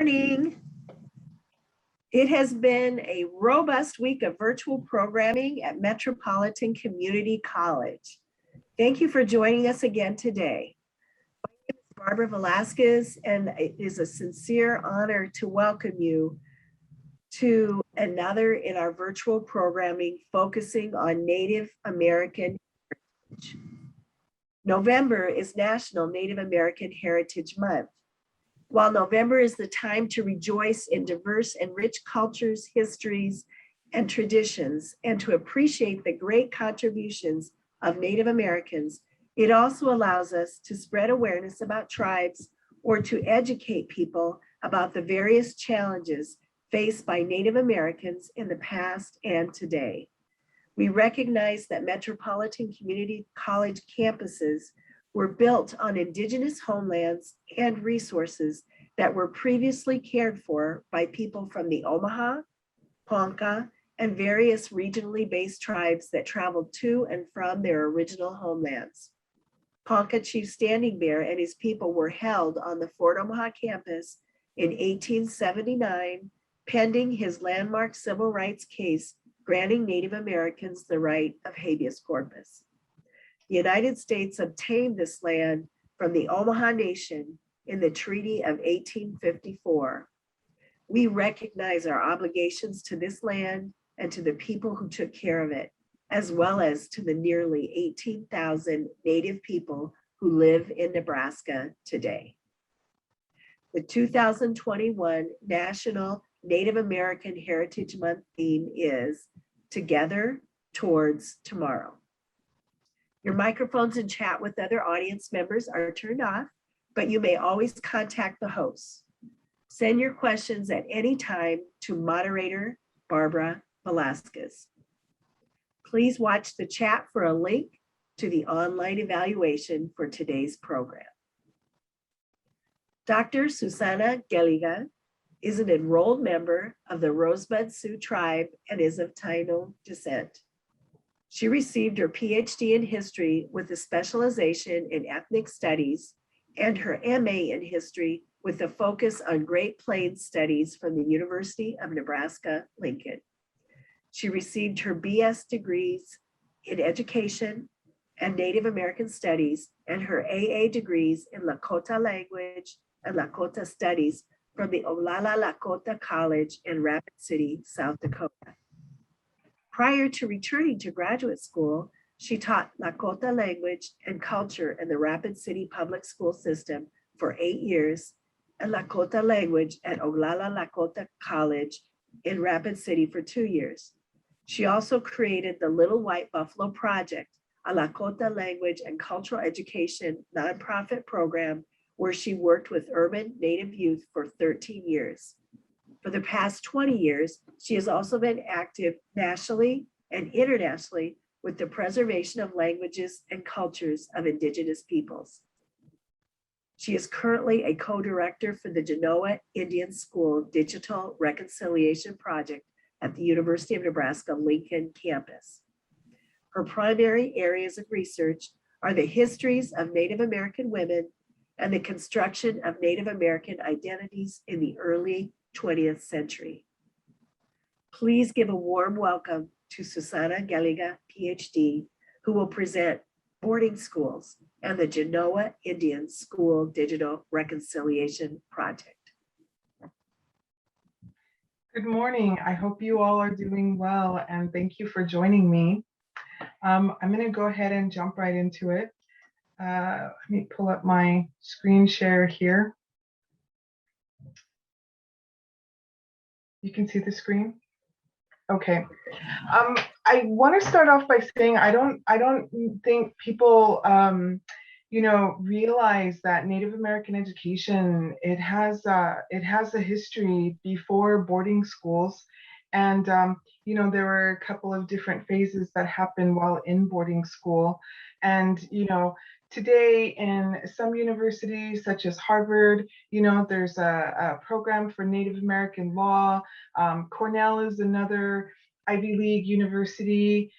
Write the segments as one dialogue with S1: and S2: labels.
S1: Morning. It has been a robust week of virtual programming at Metropolitan Community College. Thank you for joining us again today. My name is Barbara Velasquez, and it is a sincere honor to welcome you to another in our virtual programming focusing on Native American heritage. November is National Native American Heritage Month. While November is the time to rejoice in diverse and rich cultures, histories, and traditions, and to appreciate the great contributions of Native Americans, it also allows us to spread awareness about tribes or to educate people about the various challenges faced by Native Americans in the past and today. We recognize that Metropolitan Community College campuses were built on Indigenous homelands and resources that were previously cared for by people from the Omaha, Ponca, and various regionally based tribes that traveled to and from their original homelands. Ponca Chief Standing Bear and his people were held on the Fort Omaha campus in 1879, pending his landmark civil rights case granting Native Americans the right of habeas corpus. The United States obtained this land from the Omaha Nation in the Treaty of 1854. We recognize our obligations to this land and to the people who took care of it, as well as to the nearly 18,000 Native people who live in Nebraska today. The 2021 National Native American Heritage Month theme is Together Towards Tomorrow. Your microphones and chat with other audience members are turned off, but you may always contact the hosts. Send your questions at any time to moderator Barbara Velasquez. Please watch the chat for a link to the online evaluation for today's program. Dr. Susana Geliga is an enrolled member of the Rosebud Sioux tribe and is of Taino descent. She received her PhD in history with a specialization in ethnic studies and her MA in history with a focus on Great Plains studies from the University of Nebraska-Lincoln. She received her BS degrees in education and Native American studies and her AA degrees in Lakota language and Lakota studies from the Oglala Lakota College in Rapid City, South Dakota. Prior to returning to graduate school, she taught Lakota language and culture in the Rapid City public school system for 8 years and Lakota language at Oglala Lakota College in Rapid City for 2 years. She also created the Little White Buffalo Project, a Lakota language and cultural education nonprofit program where she worked with urban Native youth for 13 years. For the past 20 years, she has also been active nationally and internationally with the preservation of languages and cultures of Indigenous peoples. She is currently a co-director for the Genoa Indian School Digital Reconciliation Project at the University of Nebraska-Lincoln campus. Her primary areas of research are the histories of Native American women and the construction of Native American identities in the early 20th century. Please give a warm welcome to Susana Geliga, PhD, who will present boarding schools and the Genoa Indian School Digital Reconciliation Project.
S2: Good morning. I hope you all are doing well, and thank you for joining me. I'm going to go ahead and jump right into it. Let me pull up my screen share here. You can see the screen? Okay. I want to start off by saying I don't think people realize that Native American education, it has a history before boarding schools, and there were a couple of different phases that happened while in boarding school, and today in some universities such as Harvard, there's a program for Native American law. Cornell is another Ivy League university.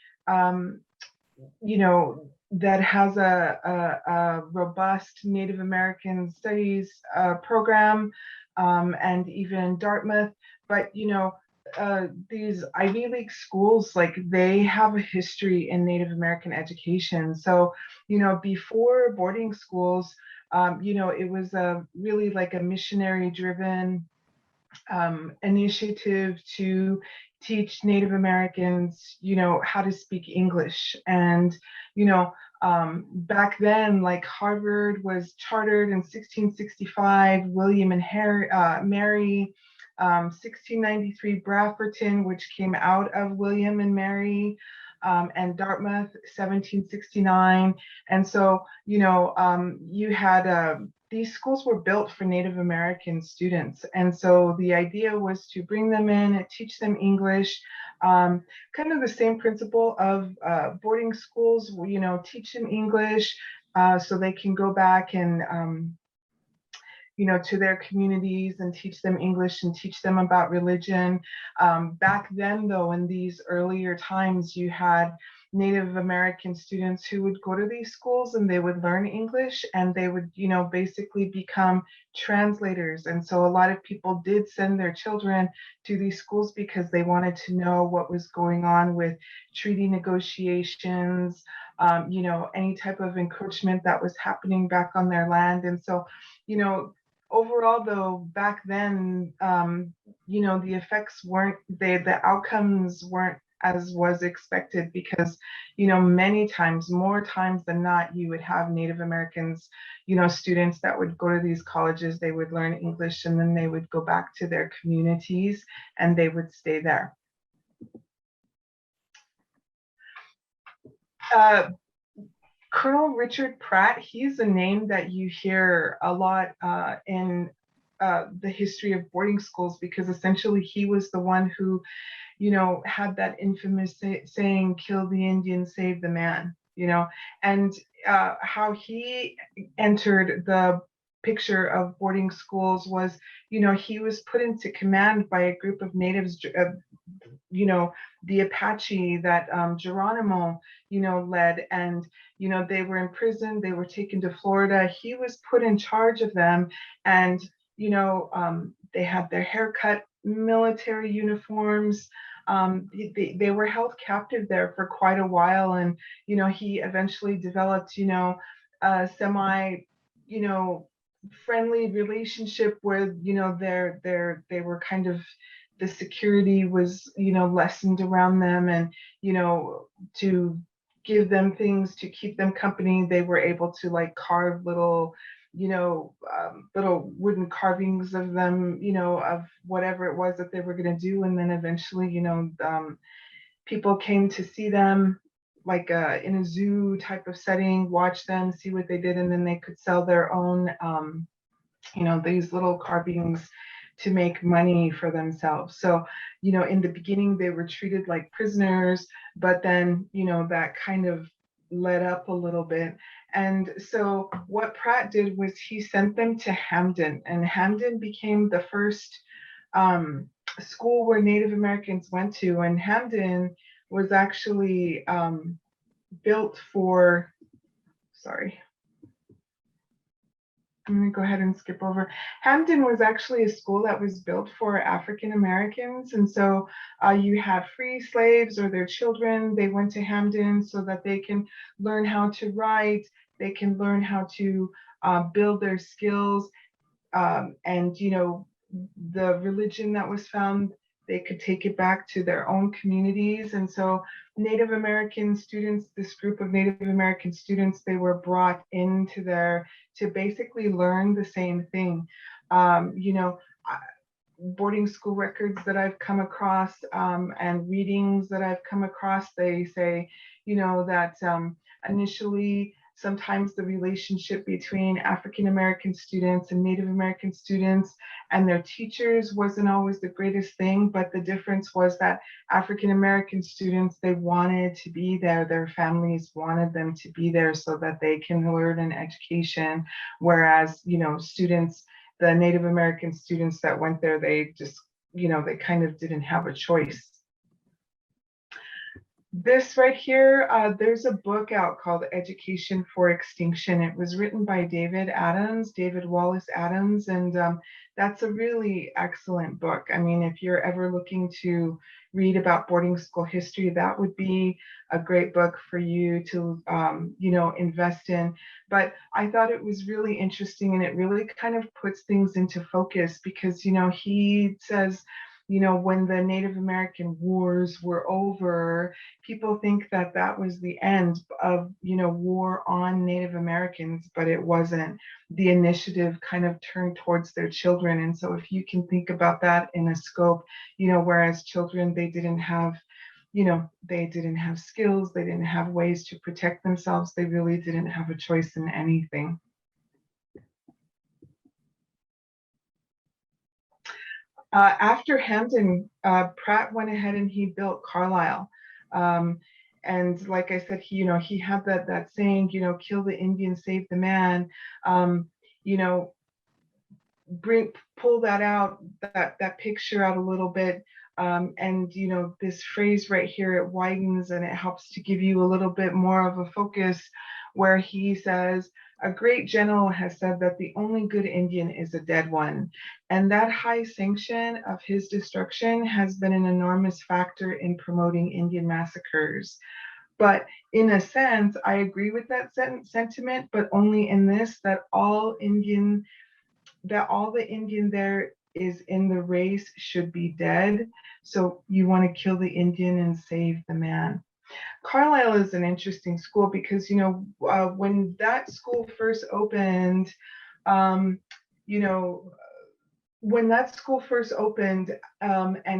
S2: that has a robust Native American studies program, and even Dartmouth. But these Ivy League schools, like, they have a history in Native American education. So before boarding schools, it was really like a missionary driven initiative to teach Native Americans, how to speak English. And, back then, like, Harvard was chartered in 1665, William and Mary, 1693, Brafferton, which came out of William and Mary, and Dartmouth, 1769. And so, you had these schools were built for Native American students. And so the idea was to bring them in and teach them English, kind of the same principle of boarding schools, teach them English so they can go back and, to their communities and teach them English and teach them about religion. Back then, though, in these earlier times, you had Native American students who would go to these schools and they would learn English, and they would, basically become translators. And so a lot of people did send their children to these schools because they wanted to know what was going on with treaty negotiations, any type of encroachment that was happening back on their land. And so, overall, though, back then, the effects weren't, the outcomes weren't as was expected, because, many times, more times than not, you would have Native Americans, students that would go to these colleges, they would learn English, and then they would go back to their communities and they would stay there. Colonel Richard Pratt, he's a name that you hear a lot in the history of boarding schools, because essentially he was the one who, had that infamous saying, "Kill the Indian, save the man," and how he entered the picture of boarding schools was, he was put into command by a group of natives, the Apache that Geronimo, led, and, they were in prison, they were taken to Florida. He was put in charge of them, and, they had their hair cut, military uniforms. They were held captive there for quite a while, and, he eventually developed, a semi, friendly relationship where, they were kind of, the security was, lessened around them, and, to give them things to keep them company, they were able to, like, carve little, little wooden carvings of them, of whatever it was that they were going to do. And then eventually, people came to see them, like in a zoo type of setting, watch them, see what they did, and then they could sell their own, these little carvings to make money for themselves. So, in the beginning, they were treated like prisoners, but then, that kind of let up a little bit. And so what Pratt did was he sent them to Hamden, and Hamden became the first school where Native Americans went to. And Hamden was actually built for, sorry, I'm going to go ahead and skip over. Hamden was actually a school that was built for African Americans. And so you had free slaves or their children. They went to Hamden so that they can learn how to write. They can learn how to build their skills. And, the religion that was found, they could take it back to their own communities. And so Native American students, this group of Native American students, they were brought into there to basically learn the same thing. Boarding school records that I've come across, and readings that I've come across, they say, that initially, sometimes the relationship between African American students and Native American students and their teachers wasn't always the greatest thing, but the difference was that African American students, they wanted to be there, their families wanted them to be there so that they can learn an education, whereas, students, the Native American students that went there, they just, they kind of didn't have a choice. This right here, there's a book out called Education for Extinction. It was written by David Wallace Adams, and that's a really excellent book. I mean, if you're ever looking to read about boarding school history, that would be a great book for you to, invest in. But I thought it was really interesting, and it really kind of puts things into focus because, he says, when the Native American wars were over, people think that that was the end of, war on Native Americans, but it wasn't. The initiative kind of turned towards their children. And so if you can think about that in a scope, whereas children, they didn't have skills, they didn't have ways to protect themselves, they really didn't have a choice in anything. After Hampton, Pratt went ahead and he built Carlisle. And like I said, he had that saying, kill the Indian, save the man. Pull that out, that picture out a little bit. And this phrase right here, it widens and it helps to give you a little bit more of a focus, where he says, a great general has said that the only good Indian is a dead one. And that high sanction of his destruction has been an enormous factor in promoting Indian massacres. But in a sense, I agree with that sentiment, but only in this, that all the Indian there is in the race should be dead. So you want to kill the Indian and save the man. Carlisle is an interesting school because, when that school first opened, and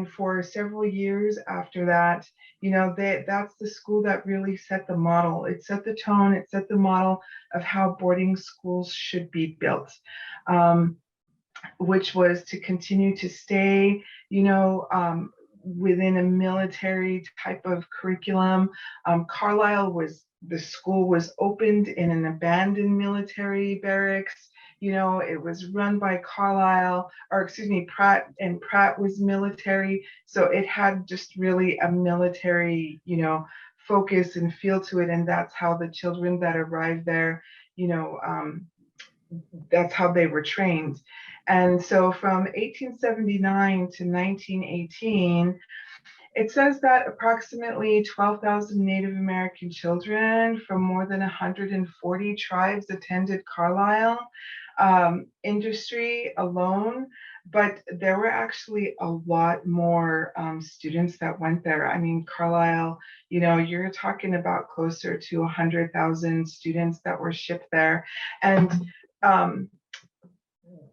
S2: for several years after that, that's the school that really set the model. It set the tone, it set the model of how boarding schools should be built, which was to continue to stay, within a military type of curriculum. The school was opened in an abandoned military barracks. It was run by Pratt, and Pratt was military. So it had just really a military, focus and feel to it. And that's how the children that arrived there, that's how they were trained. And so from 1879 to 1918, it says that approximately 12,000 Native American children from more than 140 tribes attended Carlisle industry alone, but there were actually a lot more students that went there. I mean, Carlisle, you're talking about closer to 100,000 students that were shipped there. And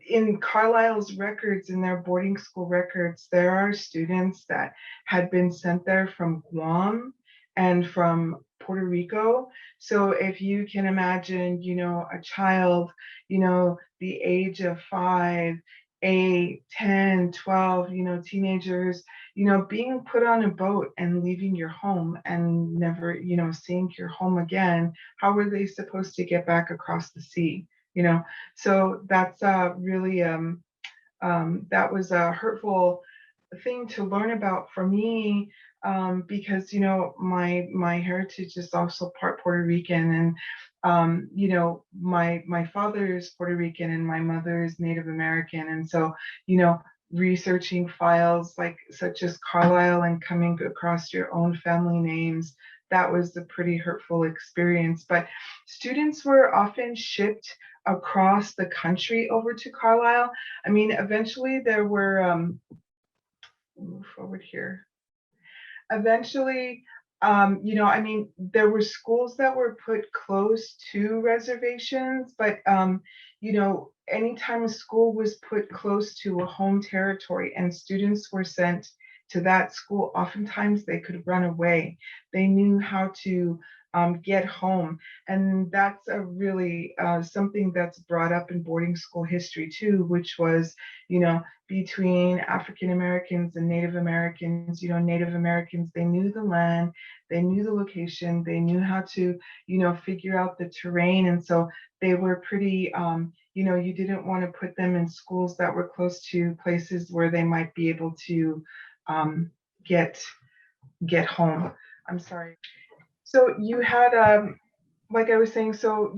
S2: in Carlisle's records, in their boarding school records, there are students that had been sent there from Guam and from Puerto Rico. So if you can imagine, a child, the age of 5, 8, 10, 12, teenagers, being put on a boat and leaving your home and never, seeing your home again, how were they supposed to get back across the sea? So that's really that was a hurtful thing to learn about for me, because my heritage is also part Puerto Rican, and my father is Puerto Rican and my mother is Native American, and so researching files such as Carlisle and coming across your own family names, that was a pretty hurtful experience. But students were often shipped across the country over to Carlisle. I mean, eventually there were, move forward here. Eventually, there were schools that were put close to reservations, but, anytime a school was put close to a home territory and students were sent to that school, oftentimes they could run away. They knew how to get home. And that's a really something that's brought up in boarding school history too, which was, between African Americans and Native Americans. Native Americans, they knew the land, they knew the location, they knew how to, figure out the terrain. And so they were pretty, you didn't want to put them in schools that were close to places where they might be able to get home. I'm sorry. So you had, like I was saying, so,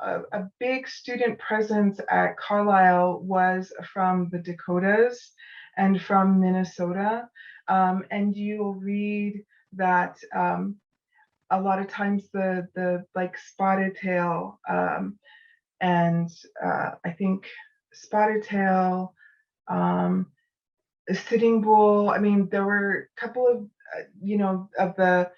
S2: a big student presence at Carlisle was from the Dakotas and from Minnesota. And you'll read that a lot of times the like spotted tail, and I think spotted tail, Sitting Bull. I mean, there were a couple of, of the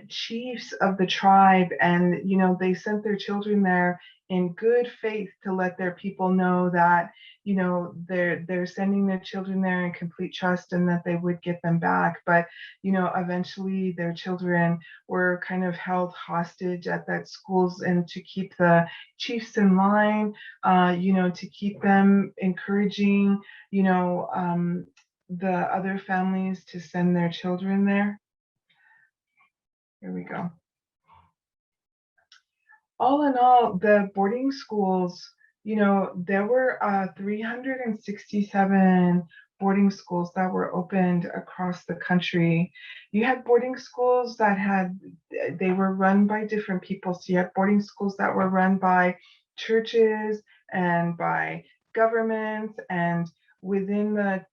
S2: chiefs of the tribe, and they sent their children there in good faith to let their people know that they're sending their children there in complete trust and that they would get them back. But eventually their children were kind of held hostage at that schools, and to keep the chiefs in line, to keep them encouraging the other families to send their children there. Here we go. All in all, the boarding schools, there were 367 boarding schools that were opened across the country. You had boarding schools they were run by different people. So you had boarding schools that were run by churches and by governments, and within the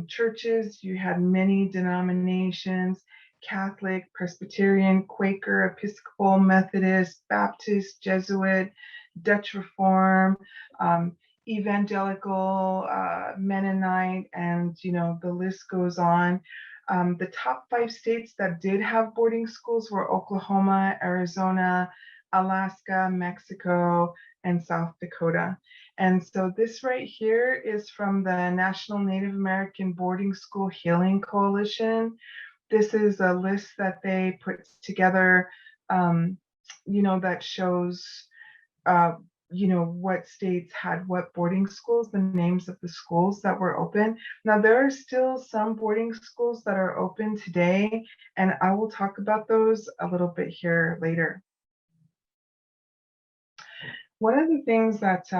S2: churches, you had many denominations: Catholic, Presbyterian, Quaker, Episcopal, Methodist, Baptist, Jesuit, Dutch Reform, Evangelical, Mennonite, and the list goes on. The top 5 states that did have boarding schools were Oklahoma, Arizona, Alaska, Mexico, and South Dakota. And so this right here is from the National Native American Boarding School Healing Coalition. This is a list that they put together, that shows, what states had what boarding schools, the names of the schools that were open. Now, there are still some boarding schools that are open today, and I will talk about those a little bit here later. One of the things that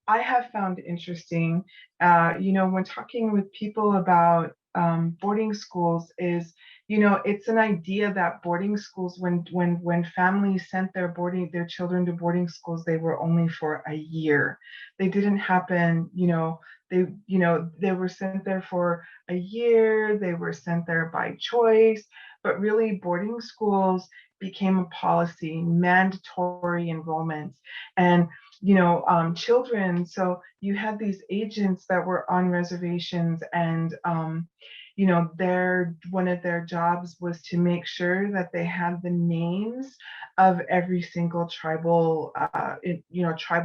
S2: I have found interesting, when talking with people about boarding schools is, it's an idea that boarding schools, when families sent their children to boarding schools, they were only for a year. They didn't happen, they were sent there for a year. They were sent there by choice, but really boarding schools became a policy, mandatory enrollment. And children, so you had these agents that were on reservations, and one of their jobs was to make sure that they had the names of every single tribal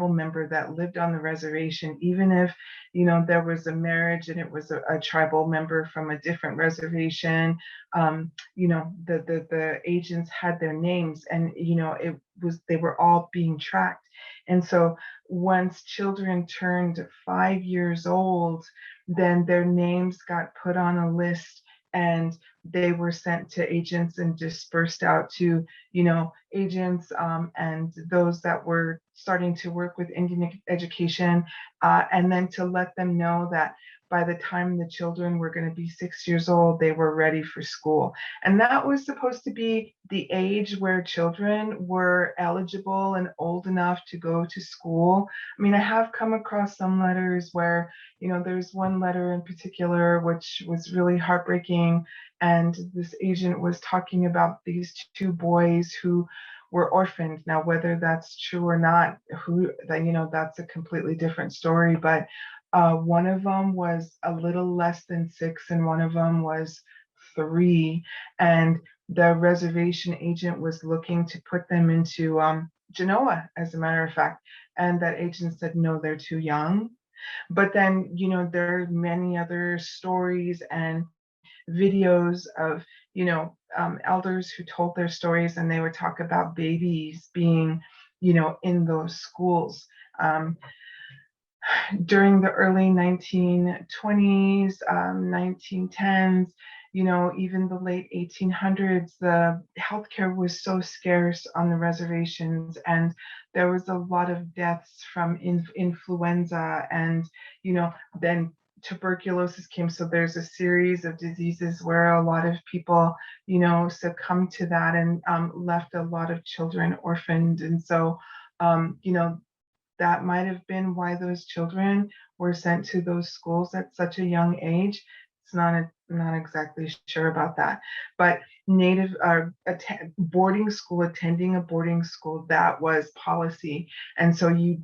S2: member that lived on the reservation, even if there was a marriage and it was a tribal member from a different reservation. The agents had their names, and they were all being tracked. And so once children turned 5 years old, then their names got put on a list, and they were sent to agents and dispersed out to, agents and those that were starting to work with Indian education, and then to let them know that by the time the children were going to be 6 years old, they were ready for school. And that was supposed to be the age where children were eligible and old enough to go to school. I mean, I have come across some letters where, there's one letter in particular which was really heartbreaking. And this agent was talking about these 2 boys who were orphaned. Now, whether that's true or not, that's a completely different story. But one of them was a little less than 6, and one of them was 3. And the reservation agent was looking to put them into Genoa, as a matter of fact. And that agent said, no, they're too young. But then, there are many other stories and videos of, elders who told their stories, and they would talk about babies being, in those schools. During the early 1920s, 1910s, even the late 1800s, the healthcare was so scarce on the reservations, and there was a lot of deaths from influenza, and then tuberculosis came. So there's a series of diseases where a lot of people, succumbed to that, and left a lot of children orphaned. And so, that might have been why those children were sent to those schools at such a young age. It's not exactly sure about that, but native boarding school, attending a boarding school, that was policy. And so you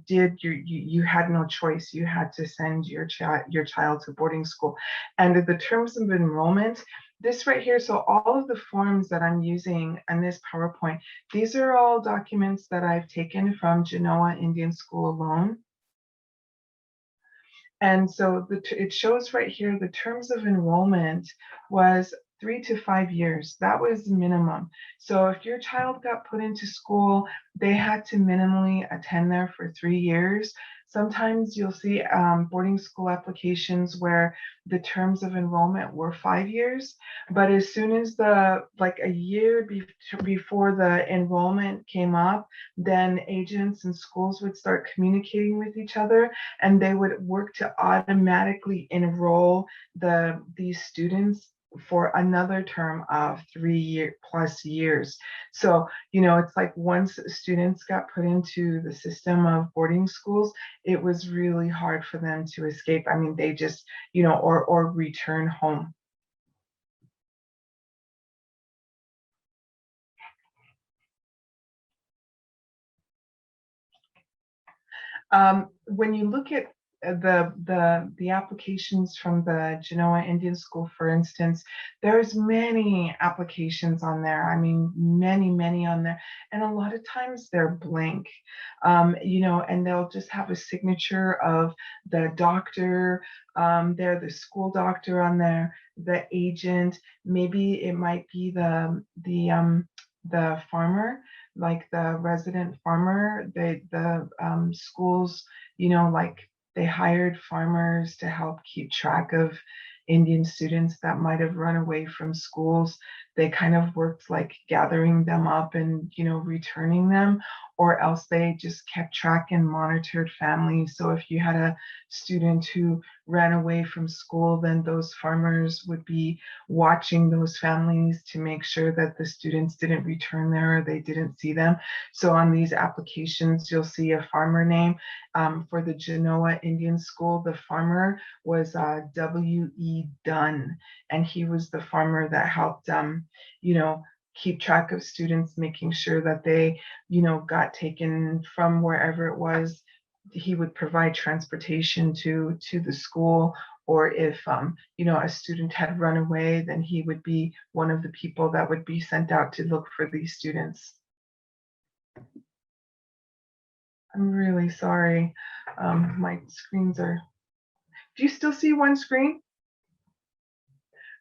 S2: had no choice. You had to send your child to boarding school. And the terms of enrollment, this right here, so all of the forms that I'm using in this PowerPoint, these are all documents that I've taken from Genoa Indian School alone. And so it shows right here, the terms of enrollment was 3 to 5 years. That was minimum. So if your child got put into school, they had to minimally attend there for 3 years. Sometimes you'll see boarding school applications where the terms of enrollment were 5 years, but as soon as like a year before the enrollment came up, then agents and schools would start communicating with each other, and they would work to automatically enroll these students for another term of 3+ years. So, it's like once students got put into the system of boarding schools, it was really hard for them to escape. I mean, they just, or return home. When you look at the applications from the Genoa Indian School, for instance, there's many applications on there. I mean, many on there, and a lot of times they're blank, and they'll just have a signature of the doctor, they're the school doctor on there, the agent, maybe it might be the farmer, like the resident farmer. The schools, like they hired farmers to help keep track of Indian students that might have run away from schools. They kind of worked like gathering them up and, returning them, or else they just kept track and monitored families. So if you had a student who ran away from school, then those farmers would be watching those families to make sure that the students didn't return there or they didn't see them. So on these applications, you'll see a farmer name. For the Genoa Indian School, the farmer was W.E. Dunn, and he was the farmer that helped keep track of students, making sure that they, got taken from wherever it was. He would provide transportation to the school, or if a student had run away, then he would be one of the people that would be sent out to look for these students. I'm really sorry. My screens are. Do you still see one screen?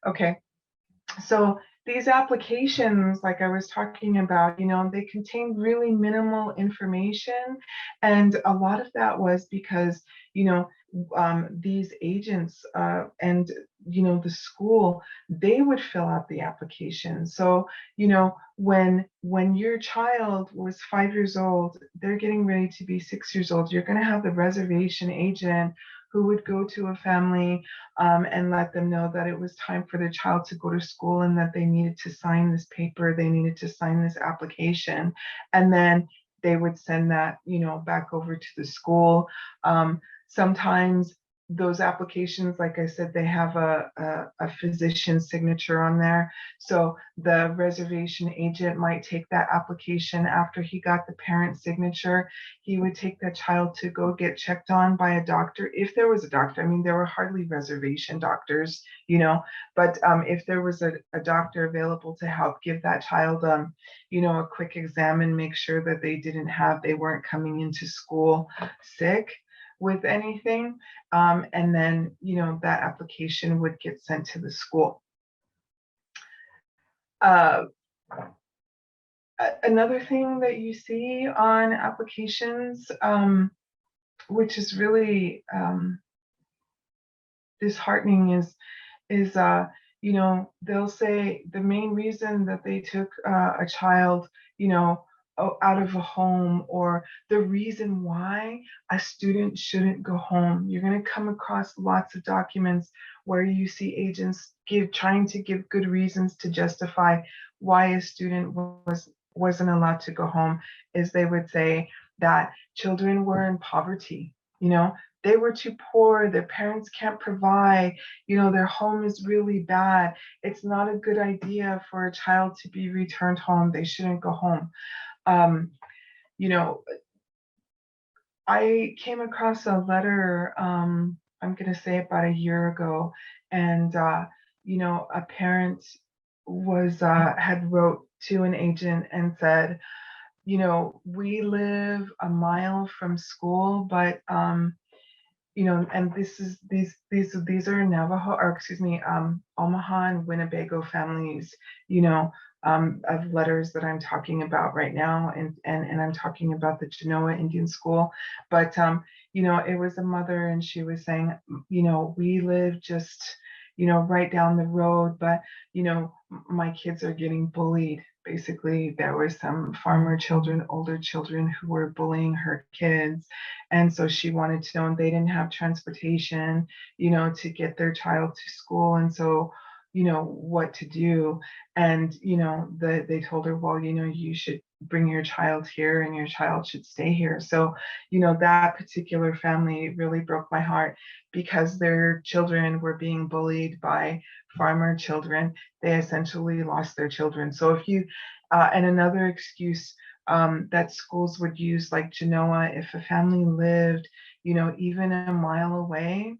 S2: Okay. So these applications, like I was talking about, they contain really minimal information. And a lot of that was because, these agents and, the school, they would fill out the application. So, when your child was 5 years old, they're getting ready to be 6 years old, you're going to have the reservation agent who would go to a family and let them know that it was time for their child to go to school and that they needed to sign this paper, they needed to sign this application. And then they would send that, back over to the school. Sometimes those applications, like I said, they have a physician's signature on there. So the reservation agent might take that application after he got the parent signature. He would take that child to go get checked on by a doctor, if there was a doctor. I mean, there were hardly reservation doctors, but if there was a doctor available to help give that child, a quick exam and make sure that they weren't coming into school sick with anything, and then that application would get sent to the school. Another thing that you see on applications, which is really disheartening, is they'll say the main reason that they took a child out of a home, or the reason why a student shouldn't go home. You're going to come across lots of documents where you see agents trying to give good reasons to justify why a student wasn't allowed to go home. Is they would say that children were in poverty, they were too poor, their parents can't provide, their home is really bad, it's not a good idea for a child to be returned home, they shouldn't go home. You know, I came across a letter, I'm going to say about a year ago, and, a parent had wrote to an agent and said, we live a mile from school, but, and these are Navajo, or excuse me, Omaha and Winnebago families, of letters that I'm talking about right now, and I'm talking about the Genoa Indian School. But it was a mother, and she was saying, we live just, right down the road, but my kids are getting bullied. Basically, there were some farmer children, older children, who were bullying her kids. And so she wanted to know, and they didn't have transportation, to get their child to school. And so, what to do. And, they told her, well, you should bring your child here and your child should stay here. So, that particular family really broke my heart, because their children were being bullied by farmer children. They essentially lost their children. So if you, and another excuse that schools would use, like Genoa, if a family lived, even a mile away,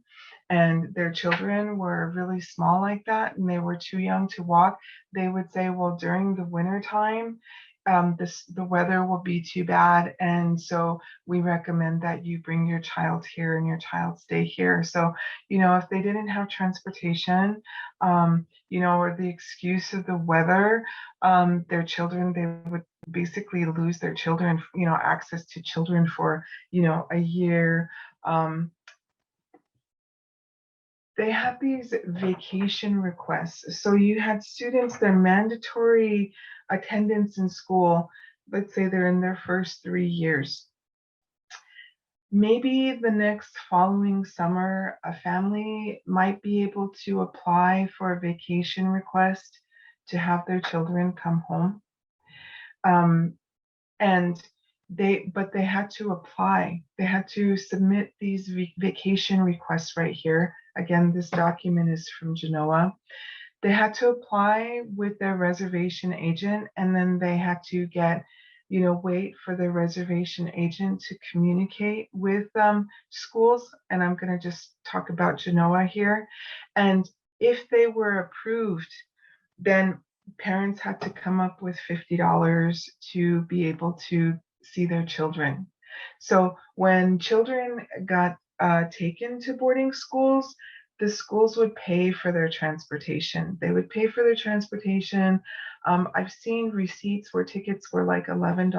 S2: and their children were really small like that, and they were too young to walk, they would say, well, during the winter time, the weather will be too bad, and so we recommend that you bring your child here and your child stay here. So, if they didn't have transportation, or the excuse of the weather, their children, they would basically lose their children, access to children for, a year. They had these vacation requests. So you had students, their mandatory attendance in school, let's say they're in their first 3 years. Maybe the next following summer, a family might be able to apply for a vacation request to have their children come home. And they had to apply. They had to submit these vacation requests right here. Again, this document is from Genoa. They had to apply with their reservation agent, and then they had to get, wait for the reservation agent to communicate with schools. And I'm going to just talk about Genoa here. And if they were approved, then parents had to come up with $50 to be able to see their children. So when children got taken to boarding schools, the schools would pay for their transportation. They would pay for their transportation. I've seen receipts where tickets were like $11,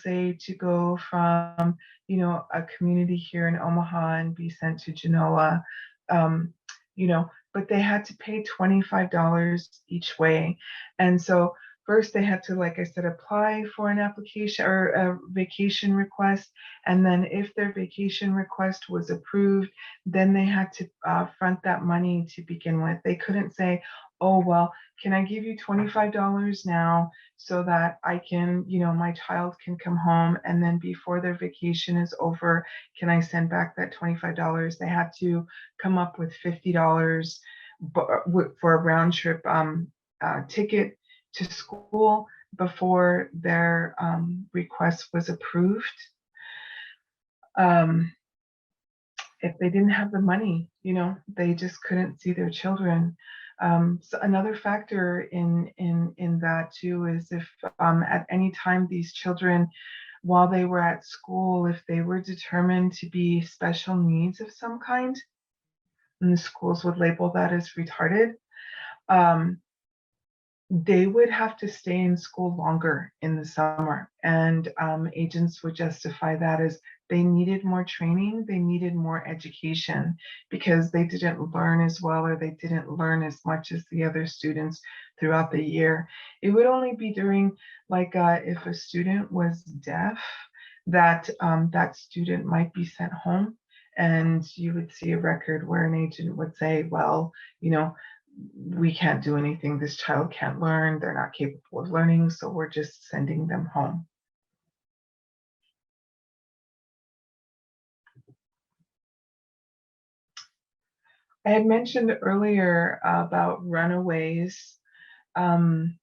S2: say to go from, a community here in Omaha and be sent to Genoa, but they had to pay $25 each way. And so first they had to, like I said, apply for an application or a vacation request. And then if their vacation request was approved, then they had to front that money to begin with. They couldn't say, oh, well, can I give you $25 now so that I can, my child can come home, and then before their vacation is over, can I send back that $25? They had to come up with $50 for a round trip ticket to school before their request was approved. If they didn't have the money, they just couldn't see their children. So another factor in that too is if at any time these children, while they were at school, if they were determined to be special needs of some kind, and the schools would label that as retarded, they would have to stay in school longer in the summer, and agents would justify that as they needed more training, they needed more education because they didn't learn as well, or they didn't learn as much as the other students throughout the year. It would only be during, like, if a student was deaf, that that student might be sent home, and you would see a record where an agent would say, well, you know, we can't do anything, this child can't learn, they're not capable of learning, so we're just sending them home. I had mentioned earlier about runaways. Um,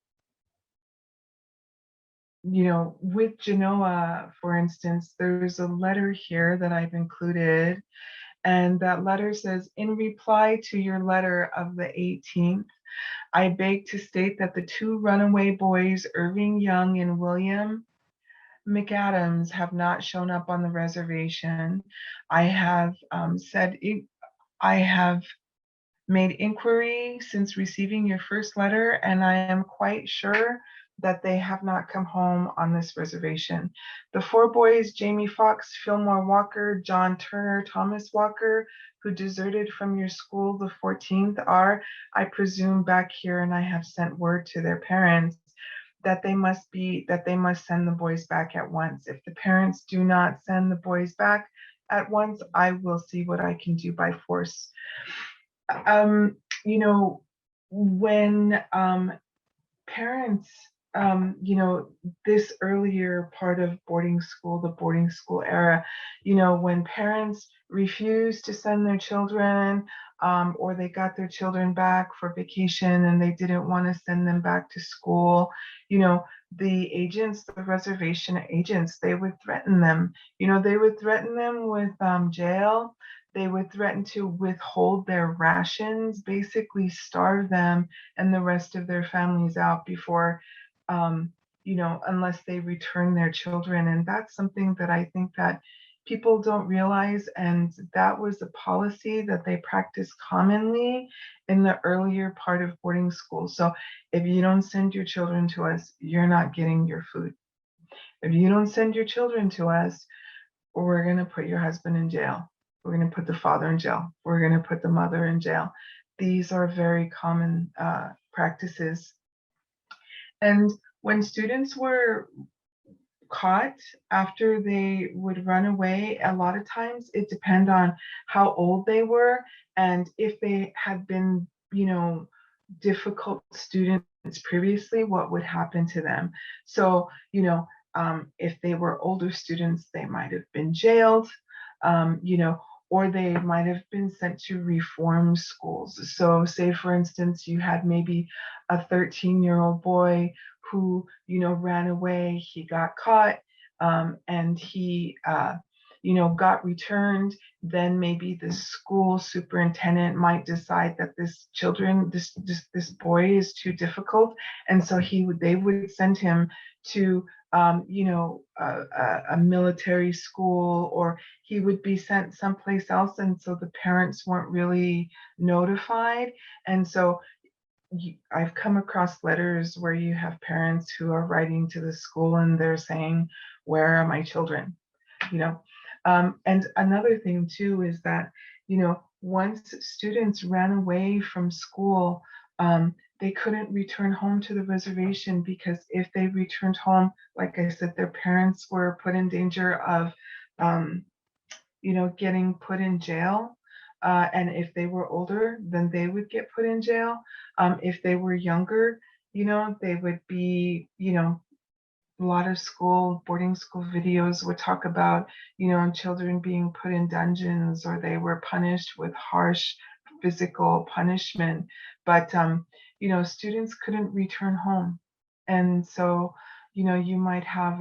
S2: you know, with Genoa, for instance, there's a letter here that I've included, and that letter says, in reply to your letter of the 18th, I beg to state that the two runaway boys, Irving Young and William McAdams, have not shown up on the reservation. I have I have made inquiry since receiving your first letter, and I am quite sure that they have not come home on this reservation. The four boys, Jamie Fox, Fillmore Walker, John Turner, Thomas Walker, who deserted from your school the 14th, are, I presume, back here, and I have sent word to their parents that they must send the boys back at once. If the parents do not send the boys back at once, I will see what I can do by force. You know, when parents, you know, this earlier part of boarding school, the boarding school era, you know, when parents refused to send their children, or they got their children back for vacation and they didn't want to send them back to school, you know, the agents, the reservation agents, they would threaten them. You know, they would threaten them with jail. They would threaten to withhold their rations, basically starve them and the rest of their families out before, you know, unless they return their children. And that's something that I think that people don't realize. And that was a policy that they practiced commonly in the earlier part of boarding school. So if you don't send your children to us, you're not getting your food. If you don't send your children to us, we're going to put your husband in jail. We're going to put the father in jail. We're going to put the mother in jail. These are very common practices. And when students were caught after they would run away, a lot of times it depends on how old they were and if they had been, you know, difficult students previously, what would happen to them. So, you know, if they were older students, they might have been jailed, you know, or they might have been sent to reform schools. So say, for instance, you had maybe a 13-year-old boy who, you know, ran away, he got caught, and he, you know, got returned, then maybe the school superintendent might decide that this boy is too difficult, and so they would send him to, you know, a military school, or he would be sent someplace else, and so the parents weren't really notified. And so I've come across letters where you have parents who are writing to the school and they're saying, "Where are my children?" You know, and another thing too is that, you know, once students ran away from school, they couldn't return home to the reservation, because if they returned home, like I said, their parents were put in danger of, you know, getting put in jail. And if they were older, then they would get put in jail. If they were younger, you know, they would be, you know, a lot of boarding school videos would talk about, you know, children being put in dungeons, or they were punished with harsh physical punishment. But, you know, students couldn't return home. And so, you know, you might have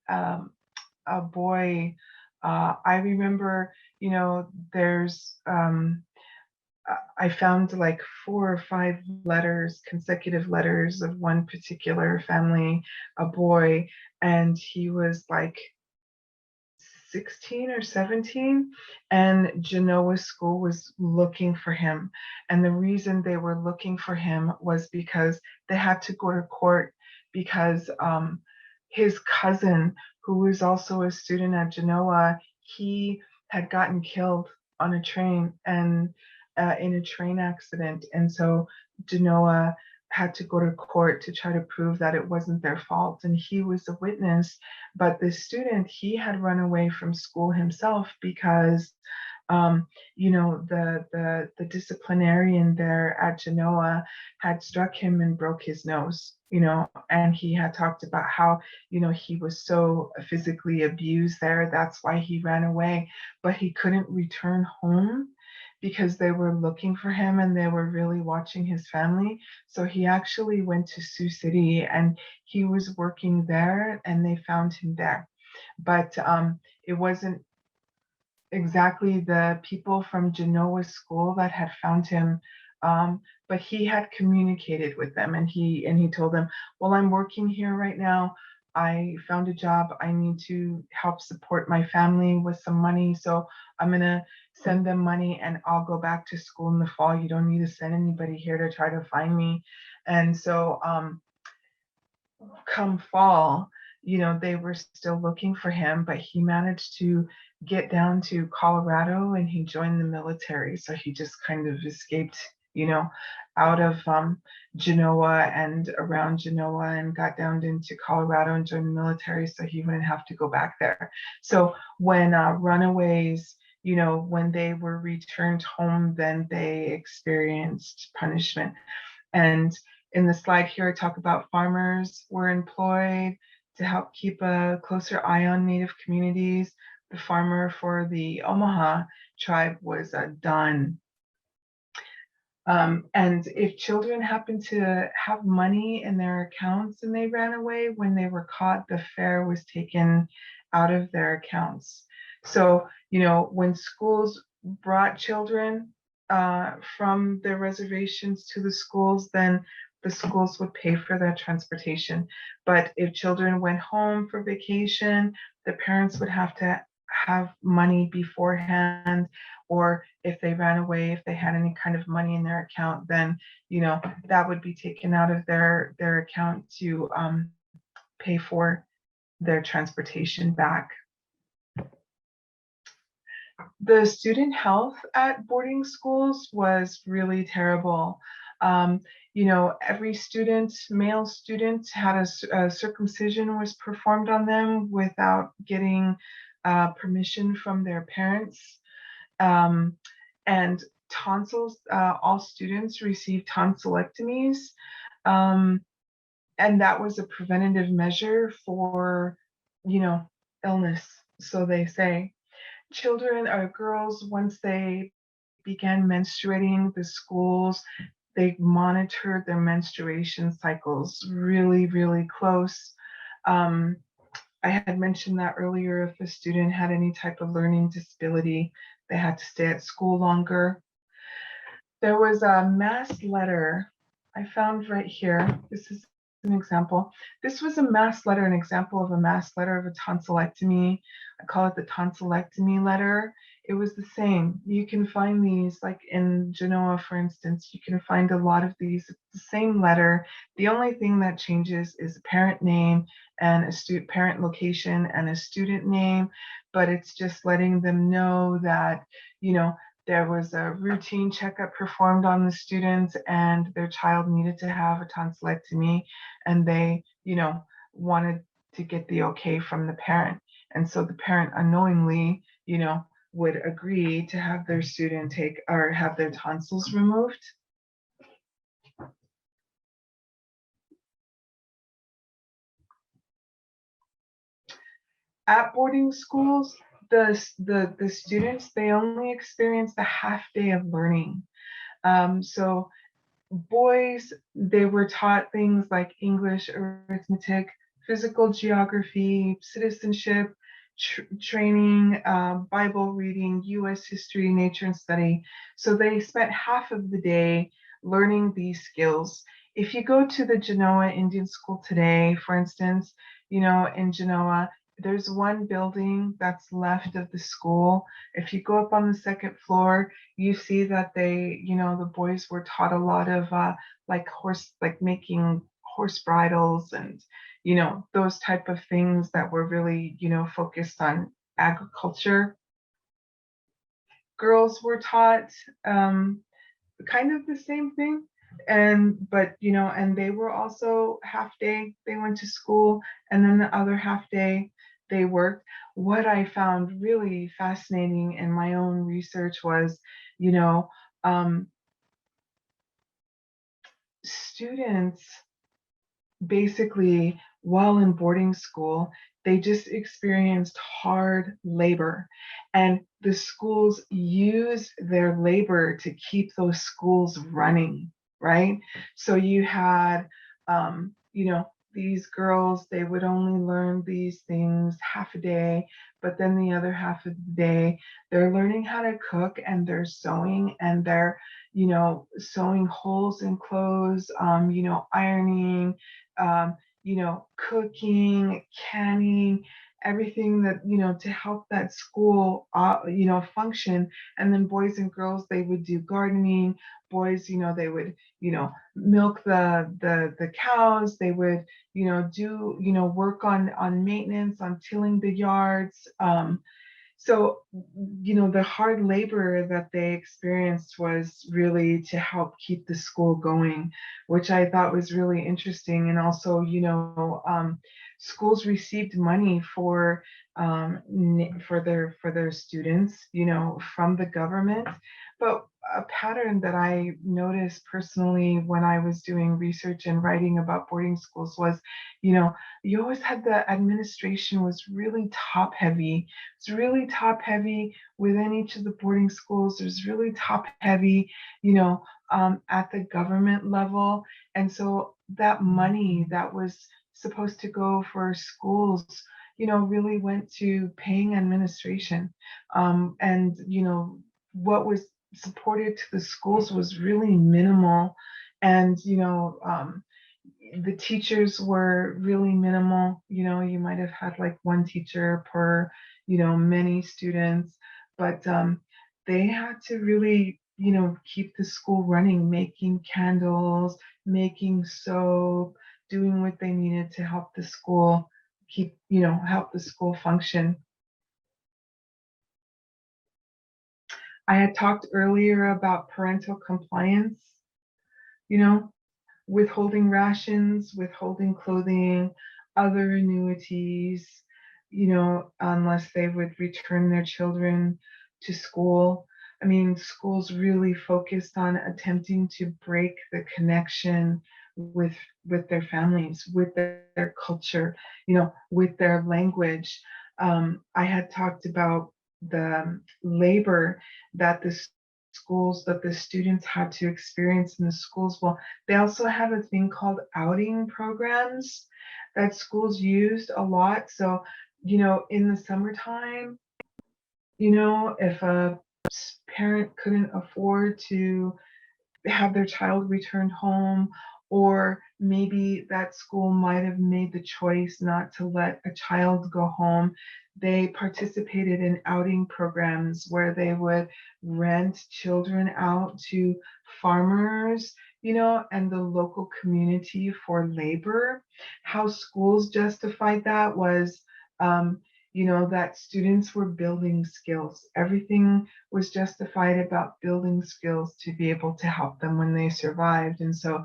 S2: a boy. I remember, you know, I found like 4 or 5 letters, consecutive letters of one particular family, a boy, and he was like 16 or 17, and Genoa school was looking for him. And the reason they were looking for him was because they had to go to court, because his cousin, who was also a student at Genoa, he had gotten killed on a train and in a train accident. And so Genoa had to go to court to try to prove that it wasn't their fault. And he was a witness. But the student, he had run away from school himself because the disciplinarian there at Genoa had struck him and broke his nose, and he had talked about how, he was so physically abused there. That's why he ran away, but he couldn't return home because they were looking for him and they were really watching his family. So he actually went to Sioux City and he was working there and they found him there. But it wasn't exactly the people from Genoa school that had found him. But he had communicated with them and he told them, well, I'm working here right now. I found a job. I need to help support my family with some money. So I'm going to send them money and I'll go back to school in the fall. You don't need to send anybody here to try to find me. And so come fall, they were still looking for him, but he managed to get down to Colorado and he joined the military. So he just kind of escaped, out of Genoa and around Genoa and got down into Colorado and joined the military so he wouldn't have to go back there. So when runaways, when they were returned home, then they experienced punishment. And in the slide here, I talk about farmers were employed to help keep a closer eye on Native communities. The farmer for the Omaha tribe was Don. And if children happened to have money in their accounts and they ran away, when they were caught, the fare was taken out of their accounts. So, when schools brought children from the reservations to the schools, then the schools would pay for their transportation. But if children went home for vacation, the parents would have to have money beforehand, or if they ran away, if they had any kind of money in their account, then that would be taken out of their account to pay for their transportation back. The student health at boarding schools was really terrible. Every male student had a circumcision was performed on them without getting permission from their parents. And tonsils, all students received tonsillectomies. And that was a preventative measure for, illness, so they say. Children or girls, once they began menstruating, the schools, they monitored their menstruation cycles really, really close. I had mentioned that earlier, if a student had any type of learning disability, they had to stay at school longer. There was a mass letter I found right here. This is an example. This was a mass letter, an example of a mass letter of a tonsillectomy. I call it the Tonsillectomy Letter. It was the same. You can find these, like in Genoa, for instance, you can find a lot of these. It's the same letter. The only thing that changes is a parent name and a parent location and a student name, but it's just letting them know that, there was a routine checkup performed on the students and their child needed to have a tonsillectomy, and they, wanted to get the okay from the parent. And so the parent unknowingly, would agree to have their student take or have their tonsils removed. At boarding schools, the students, they only experienced a half day of learning. So boys, they were taught things like English, arithmetic, physical geography, citizenship, training, Bible reading, US history, nature and study. So they spent half of the day learning these skills. If you go to the Genoa Indian School today, for instance, in Genoa, there's one building that's left of the school. If you go up on the second floor, you see that the boys were taught a lot of like making horse bridles and, those type of things that were really, focused on agriculture. Girls were taught kind of the same thing. And they were also half day, they went to school, and then the other half day they worked. What I found really fascinating in my own research was, you know, students basically, while in boarding school, they just experienced hard labor. And the schools used their labor to keep those schools running, right? So you had, these girls, they would only learn these things half a day, but then the other half of the day, they're learning how to cook and they're sewing and they're, sewing holes in clothes, ironing, cooking, canning, everything that, to help that school, function. And then boys and girls, they would do gardening. Boys, they would, milk the cows. They would, do, work on maintenance, on tilling the yards. So, the hard labor that they experienced was really to help keep the school going, which I thought was really interesting. And also, schools received money for their students, from the government. But a pattern that I noticed personally when I was doing research and writing about boarding schools was, you always had the administration was really top heavy. It's really top heavy within each of the boarding schools. There's really top heavy, at the government level. And so that money that was supposed to go for schools, really went to paying administration. And, what was supported to the schools was really minimal. And, the teachers were really minimal. You might have had like one teacher per, many students, but they had to really, keep the school running, making candles, making soap, doing what they needed to help the school help the school function. I had talked earlier about parental compliance, you know, withholding rations, withholding clothing, other annuities, unless they would return their children to school. I mean, schools really focused on attempting to break the connection with their families, with their culture, with their language. I had talked about the labor that the students had to experience in the schools. Well, they also have a thing called outing programs that schools used a lot. So, in the summertime, if a parent couldn't afford to have their child returned home, or maybe that school might have made the choice not to let a child go home. They participated in outing programs where they would rent children out to farmers, and the local community for labor. How schools justified that was, that students were building skills. Everything was justified about building skills to be able to help them when they survived. And so,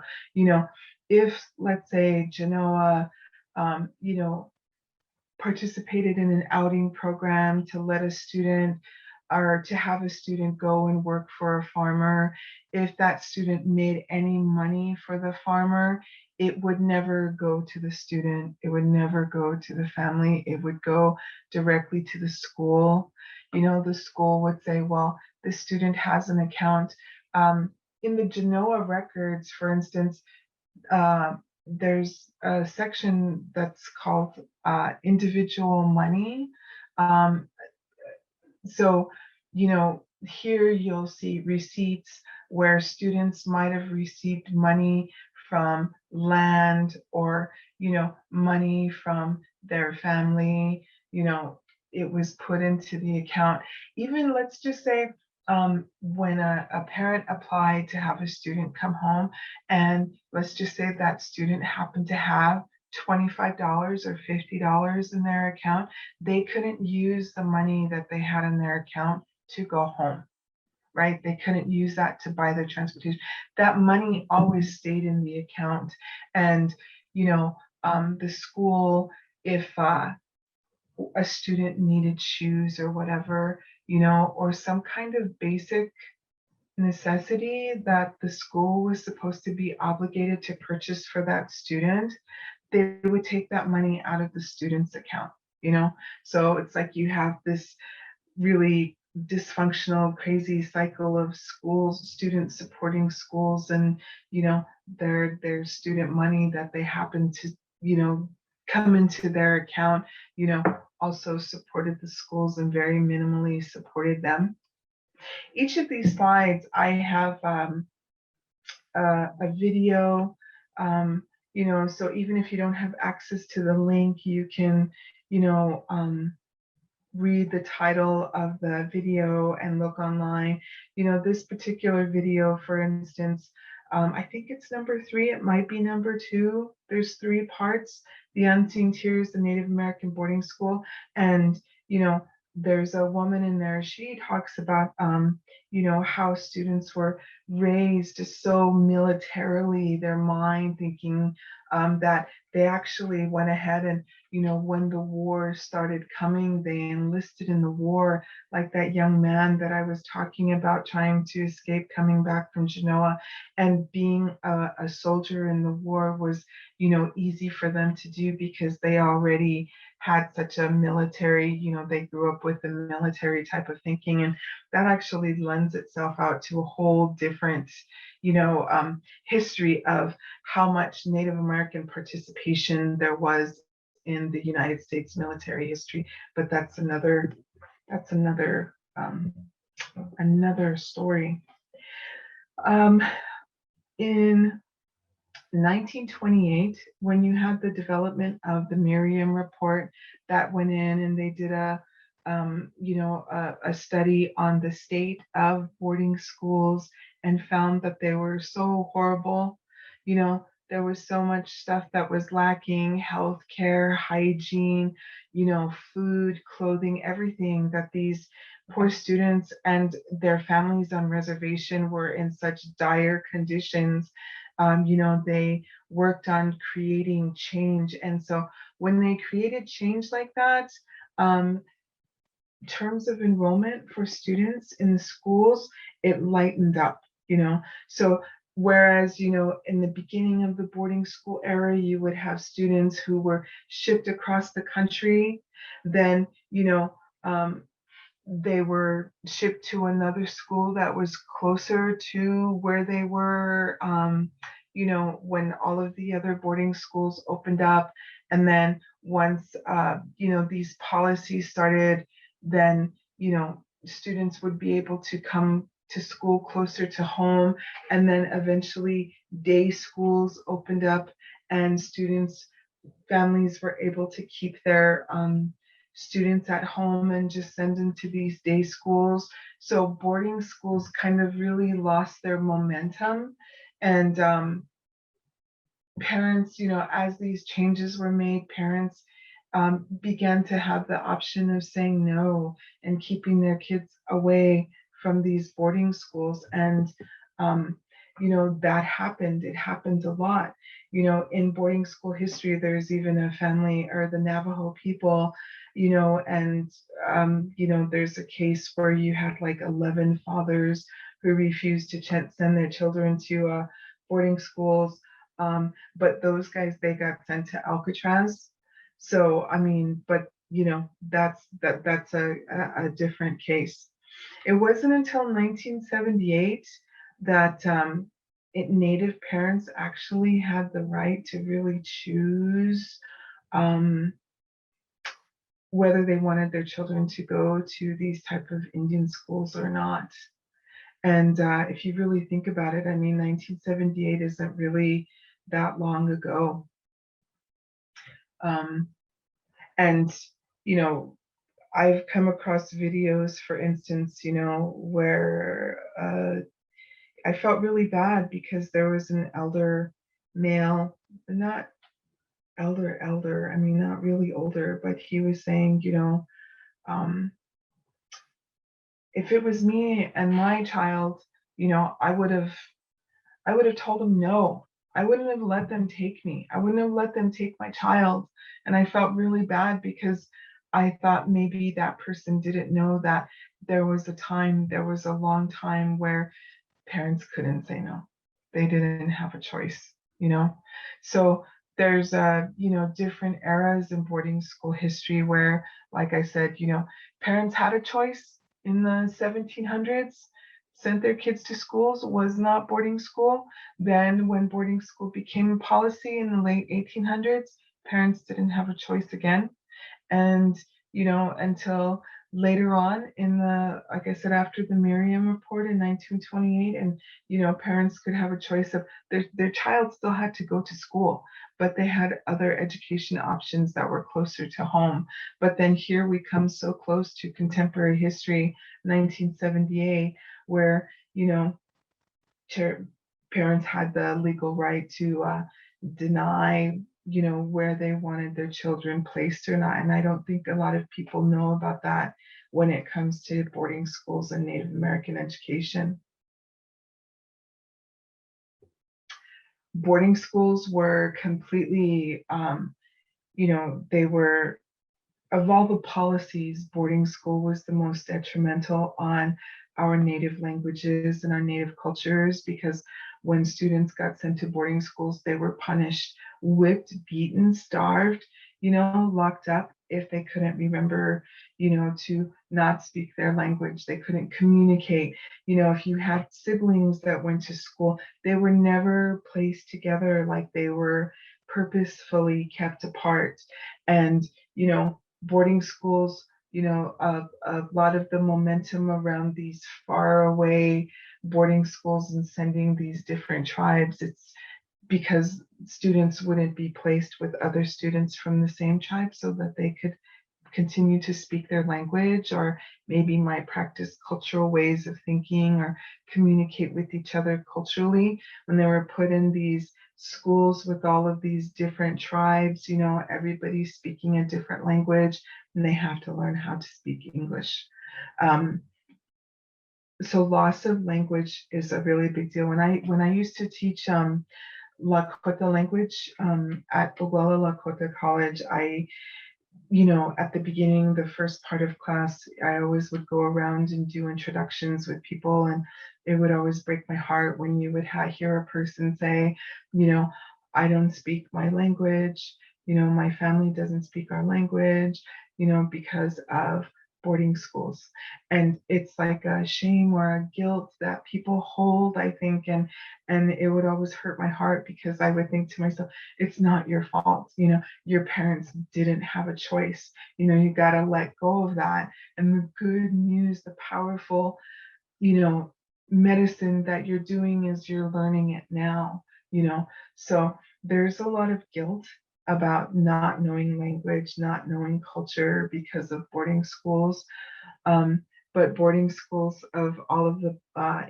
S2: if let's say Genoa, participated in an outing program to let a student or to have a student go and work for a farmer, if that student made any money for the farmer, it would never go to the student. It would never go to the family. It would go directly to the school. The school would say, well, the student has an account. In the Genoa records, for instance, there's a section that's called individual money. So, here you'll see receipts where students might have received money from land or, money from their family, it was put into the account. Even let's just say when a parent applied to have a student come home, and let's just say that student happened to have $25 or $50 in their account, they couldn't use the money that they had in their account to go home, right? They couldn't use that to buy their transportation. That money always stayed in the account. And, the school, if a student needed shoes or whatever, or some kind of basic necessity that the school was supposed to be obligated to purchase for that student, they would take that money out of the student's account, So it's like you have this really dysfunctional, crazy cycle of schools, students supporting schools, and their student money that they happen to, come into their account, also supported the schools and very minimally supported them. Each of these slides, I have a video, so even if you don't have access to the link, you can, read the title of the video and look online. This particular video, for instance, I think it's number 3, it might be number 2. There's 3 parts: The Unseen Tears, the Native American Boarding School. And, there's a woman in there, she talks about, how students were raised so militarily, their mind thinking that they actually went ahead and, when the war started coming, they enlisted in the war, like that young man that I was talking about trying to escape, coming back from Genoa. And being a soldier in the war was, easy for them to do because they already had such a military, they grew up with a military type of thinking. And that actually lends itself out to a whole different, history of how much Native American participation there was in the United States military history. But that's another story. In 1928, when you had the development of the Merriam Report, that went in and they did a study on the state of boarding schools and found that they were so horrible. There was so much stuff that was lacking: health care, hygiene, food, clothing, everything, that these poor students and their families on reservation were in such dire conditions. They worked on creating change. And so when they created change like that, terms of enrollment for students in the schools, it lightened up, So whereas, in the beginning of the boarding school era, you would have students who were shipped across the country, then, they were shipped to another school that was closer to where they were, when all of the other boarding schools opened up. And then once, these policies started, then, students would be able to come to school closer to home. And then eventually day schools opened up, and families were able to keep their students at home and just send them to these day schools. So boarding schools kind of really lost their momentum. And parents, as these changes were made, parents began to have the option of saying no and keeping their kids away from these boarding schools. And that happened. It happened a lot. In boarding school history, there's even a family, or the Navajo people, and there's a case where you had like 11 fathers who refused to send their children to boarding schools. But those guys, they got sent to Alcatraz. So, but that's a different case. It wasn't until 1978 that Native parents actually had the right to really choose whether they wanted their children to go to these type of Indian schools or not. And if you really think about it, 1978 isn't really that long ago. And, I've come across videos, for instance, where I felt really bad because there was an elder male, not elder, I mean, not really older, but he was saying, um, if it was me and my child, I would have told them no. I wouldn't have let them take me. I wouldn't have let them take my child. And I felt really bad because I thought maybe that person didn't know that there was a long time where parents couldn't say no. They didn't have a choice, you know? So there's different eras in boarding school history where, like I said, parents had a choice in the 1700s, sent their kids to schools, was not boarding school. Then when boarding school became policy in the late 1800s, parents didn't have a choice again. And until later on in the, like I said, after the Miriam report in 1928, and parents could have a choice of their child still had to go to school, but they had other education options that were closer to home. But then here we come so close to contemporary history, 1978, where parents had the legal right to deny where they wanted their children placed or not. And I don't think a lot of people know about that when it comes to boarding schools and Native American education. Boarding schools were completely they were, of all the policies, boarding school was the most detrimental on our native languages and our native cultures, because when students got sent to boarding schools, they were punished, whipped, beaten, starved, locked up if they couldn't remember, to not speak their language. They couldn't communicate. If you had siblings that went to school, they were never placed together, like they were purposefully kept apart. And, boarding schools, a lot of the momentum around these far away boarding schools and sending these different tribes, it's because students wouldn't be placed with other students from the same tribe so that they could continue to speak their language, or maybe might practice cultural ways of thinking or communicate with each other culturally. When they were put in these schools with all of these different tribes, everybody's speaking a different language, and they have to learn how to speak English. Um, so loss of language is a really big deal. When I used to teach Lakota language at Oglala Lakota College, at the beginning, the first part of class, I always would go around and do introductions with people, and it would always break my heart when you would hear a person say, I don't speak my language, my family doesn't speak our language, because of boarding schools. And it's like a shame or a guilt that people hold, I think, and it would always hurt my heart, because I would think to myself, it's not your fault. Your parents didn't have a choice. You got to let go of that. And the good news, the powerful, medicine that you're doing is you're learning it now. So there's a lot of guilt about not knowing language, not knowing culture because of boarding schools. But boarding schools, of all of the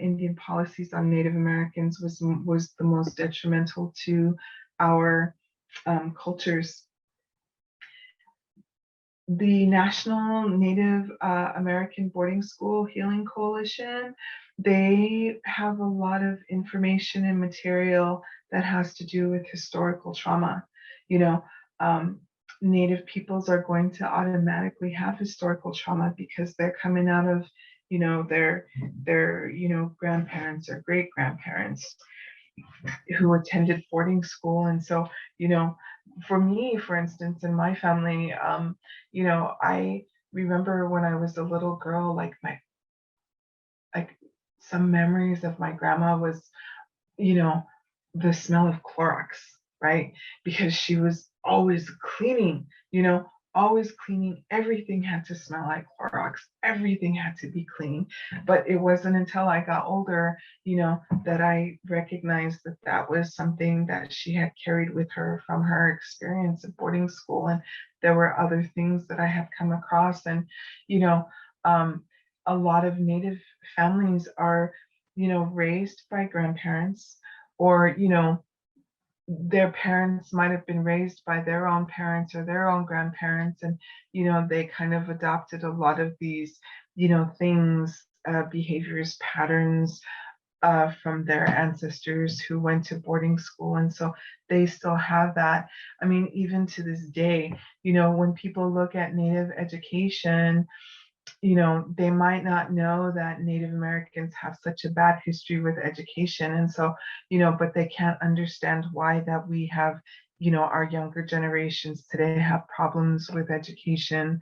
S2: Indian policies on Native Americans, was the most detrimental to our cultures. The National Native American Boarding School Healing Coalition, they have a lot of information and material that has to do with historical trauma. Native peoples are going to automatically have historical trauma because they're coming out of, their grandparents or great grandparents who attended boarding school. And so, for me, for instance, in my family, I remember when I was a little girl, like some memories of my grandma was, the smell of Clorox, right? Because she was always cleaning, always cleaning. Everything had to smell like Clorox. Everything had to be clean. But it wasn't until I got older, that I recognized that that was something that she had carried with her from her experience at boarding school. And there were other things that I had come across. And, a lot of Native families are, raised by grandparents, or, their parents might have been raised by their own parents or their own grandparents, and they kind of adopted a lot of these things, behaviors, patterns, from their ancestors who went to boarding school, and so they still have that. I mean, even to this day, when people look at Native education, they might not know that Native Americans have such a bad history with education. And so, but they can't understand why that we have, our younger generations today have problems with education,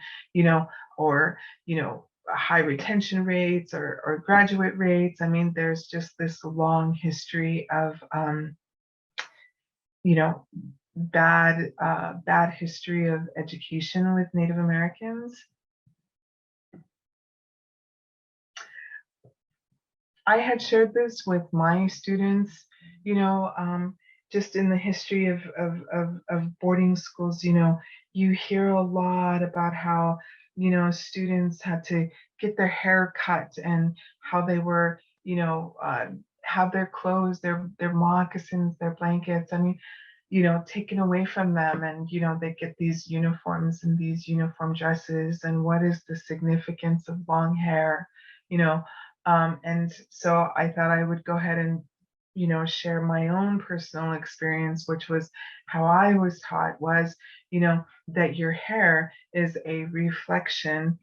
S2: or, high retention rates or graduate rates. I mean, there's just this long history of, bad history of education with Native Americans. I had shared this with my students, just in the history of boarding schools, you hear a lot about how, students had to get their hair cut and how they were, have their clothes, their moccasins, their blankets, I mean, taken away from them. And, they get these uniforms and these uniform dresses. And what is the significance of long hair, and so I thought I would go ahead and, share my own personal experience, which was how I was taught was, that your hair is a reflection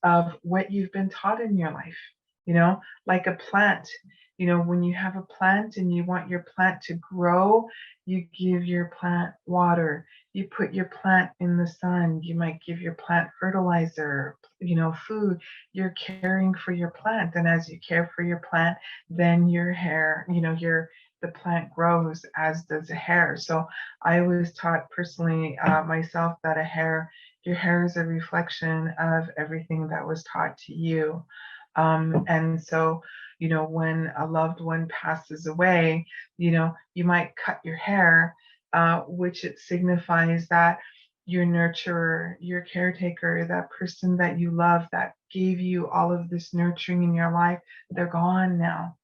S2: of what you've been taught in your life, like a plant. When you have a plant and you want your plant to grow, you give your plant water, you put your plant in the sun, you might give your plant fertilizer, food. You're caring for your plant, and as you care for your plant, then your hair, the plant grows, as does a hair. So I was taught personally, myself, that your hair is a reflection of everything that was taught to you. And so, when a loved one passes away, you might cut your hair, which it signifies that your nurturer, your caretaker, that person that you love, that gave you all of this nurturing in your life, they're gone now.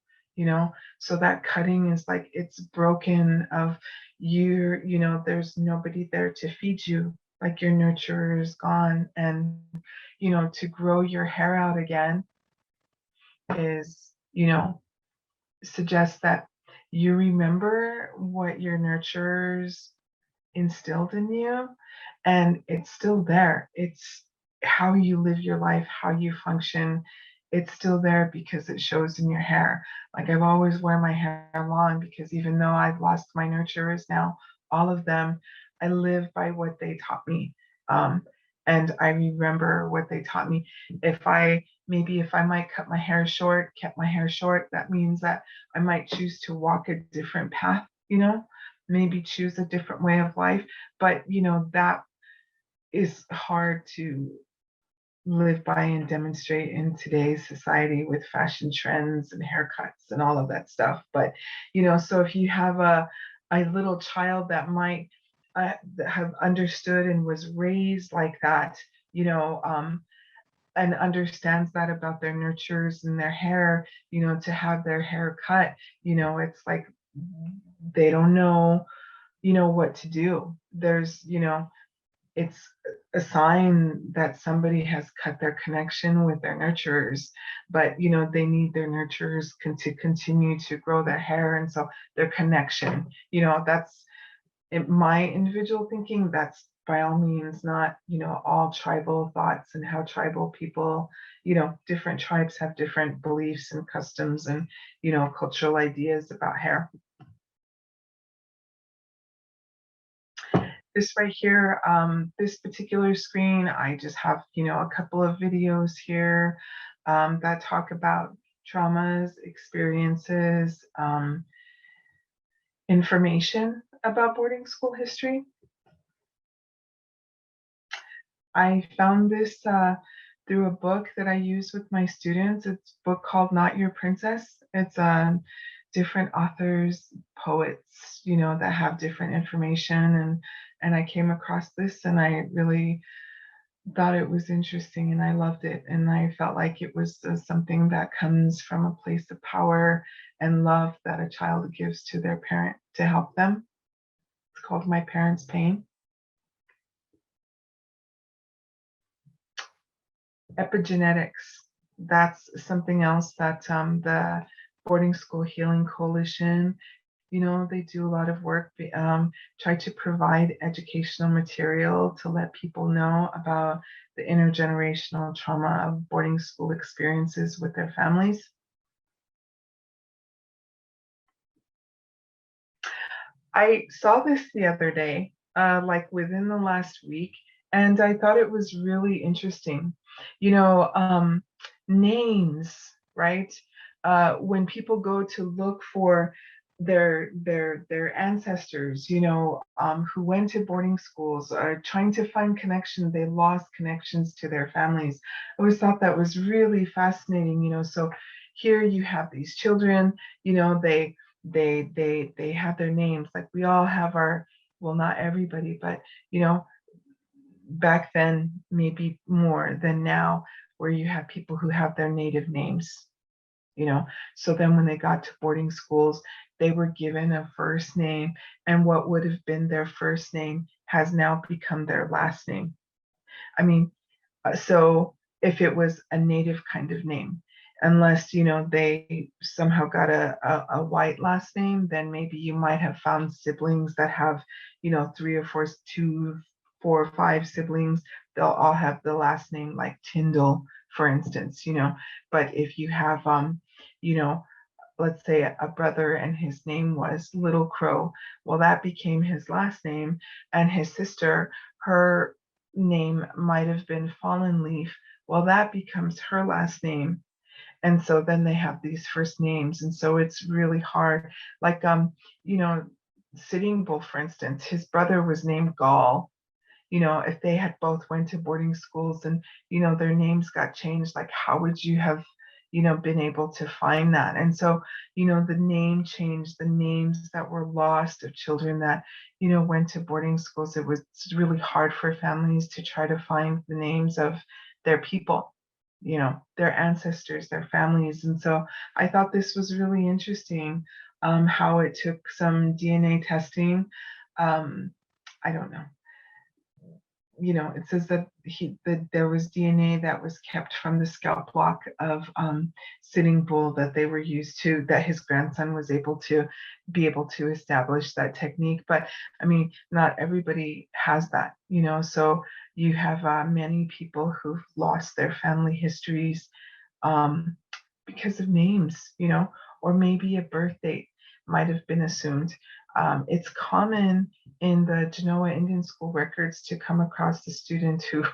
S2: So that cutting is like, it's broken of you, there's nobody there to feed you, like your nurturer is gone. And, to grow your hair out again is, suggests that you remember what your nurturers instilled in you, and it's still there. It's how you live your life, how you function. It's still there because it shows in your hair. Like, I've always worn my hair long because even though I've lost my nurturers now, all of them, I live by what they taught me. And I remember what they taught me. If I might cut my hair short, kept my hair short, that means that I might choose to walk a different path, maybe choose a different way of life. But, that is hard to live by and demonstrate in today's society with fashion trends and haircuts and all of that stuff. But, so if you have a little child that might have understood and was raised like that, and understands that about their nurturers and their hair, to have their hair cut, it's like they don't know, what to do. There's, it's a sign that somebody has cut their connection with their nurturers, but they need their nurturers to continue to grow their hair. And so their connection, that's in my individual thinking, that's by all means not, all tribal thoughts and how tribal people, different tribes have different beliefs and customs and, cultural ideas about hair. This right here, this particular screen, I just have, a couple of videos here that talk about traumas, experiences, information about boarding school history. I found this through a book that I use with my students. It's a book called Not Your Princess. It's different authors, poets, that have different information. And I came across this and I really thought it was interesting and I loved it. And I felt like it was something that comes from a place of power and love that a child gives to their parent to help them. It's called My Parents' Pain. Epigenetics. That's something else that the Boarding School Healing Coalition, they do a lot of work, try to provide educational material to let people know about the intergenerational trauma of boarding school experiences with their families. I saw this the other day, like within the last week, and I thought it was really interesting. Names, right? When people go to look for their ancestors, who went to boarding schools, trying to find connection, they lost connections to their families. I always thought that was really fascinating. So here you have these children, they have their names, like we all have our, well, not everybody, but back then maybe more than now, where you have people who have their native names. So then when they got to boarding schools, they were given a first name, and what would have been their first name has now become their last name. I mean, so if it was a native kind of name, unless they somehow got a white last name, then maybe you might have found siblings that have 2, 4, 5 siblings, they'll all have the last name like Tyndall, for instance. But if you have let's say a brother and his name was Little Crow, well, that became his last name, and his sister, her name might have been Fallen Leaf, well, that becomes her last name. And so then they have these first names, and so it's really hard. Like Sitting Bull, for instance, his brother was named Gall. If they had both went to boarding schools and their names got changed, like how would you have been able to find that? And so the name change, the names that were lost of children that went to boarding schools, it was really hard for families to try to find the names of their people, their ancestors, their families. And so I thought this was really interesting, how it took some DNA testing. I don't know. It says that there was DNA that was kept from the scalp block of Sitting Bull that they were used to, that his grandson was able to establish that technique. But I mean, not everybody has that, so you have many people who've lost their family histories because of names, or maybe a birth date might have been assumed. It's common in the Genoa Indian School records to come across the student who,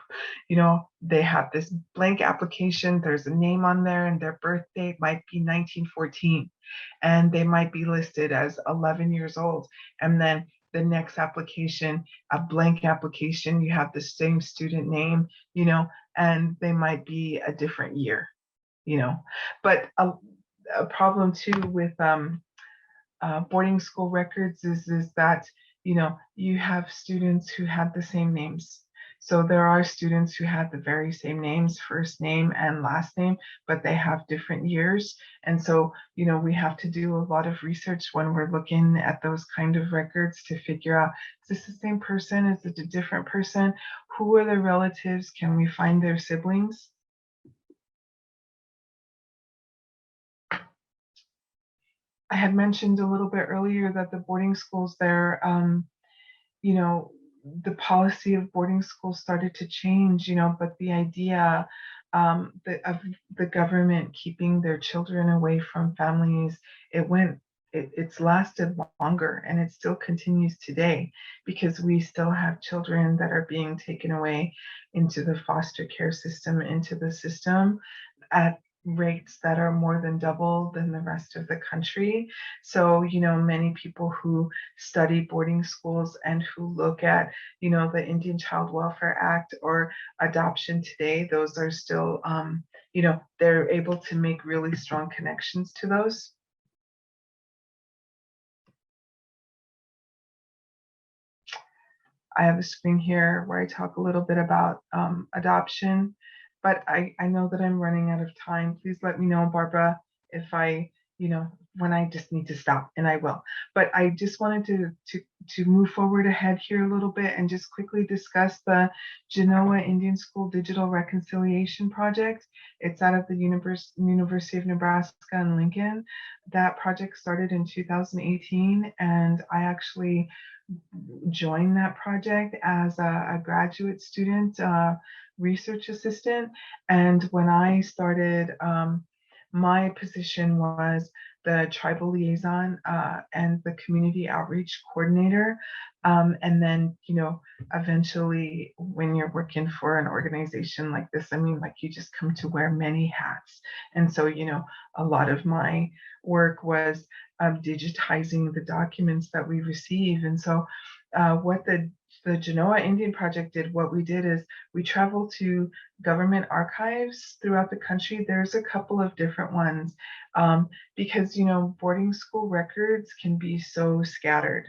S2: they have this blank application, there's a name on there, and their birth date might be 1914, and they might be listed as 11 years old. And then the next application, a blank application, you have the same student name, and they might be a different year, But a problem too with boarding school records is that you have students who have the same names. So there are students who have the very same names, first name and last name, but they have different years. And so we have to do a lot of research when we're looking at those kind of records to figure out, is this the same person, is it a different person, who are the relatives, can we find their siblings? I had mentioned a little bit earlier that the boarding schools there, the policy of boarding schools started to change, but the idea of the government keeping their children away from families, it's lasted longer, and it still continues today, because we still have children that are being taken away into the foster care system, into the system at rates that are more than double than the rest of the country. So, many people who study boarding schools and who look at, the Indian Child Welfare Act or adoption today, those are still, they're able to make really strong connections to those. I have a screen here where I talk a little bit about adoption, but I know that I'm running out of time. Please let me know, Barbara, if I when I just need to stop, and I will. But I just wanted to move forward ahead here a little bit and just quickly discuss the Genoa Indian School Digital Reconciliation Project. It's out of the University of Nebraska-Lincoln. That project started in 2018, and I actually joined that project as a graduate student, research assistant. And when I started, my position was the tribal liaison and the community outreach coordinator. And then, eventually when you're working for an organization like this, I mean, like you just come to wear many hats. And so, a lot of my work was digitizing the documents that we receive. And so what the Genoa Indian Project did, what we did is we traveled to government archives throughout the country. There's a couple of different ones because, boarding school records can be so scattered.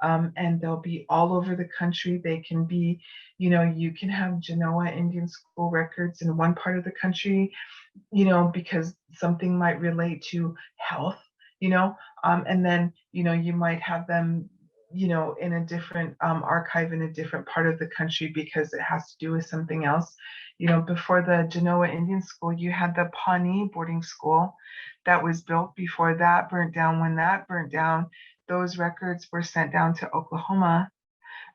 S2: And they'll be all over the country. They can be, you can have Genoa Indian School records in one part of the country, because something might relate to health, and then, you might have them in a different archive in a different part of the country because it has to do with something else. Before the Genoa Indian School, you had the Pawnee boarding school that was built before that burnt down. When that burnt down, those records were sent down to Oklahoma.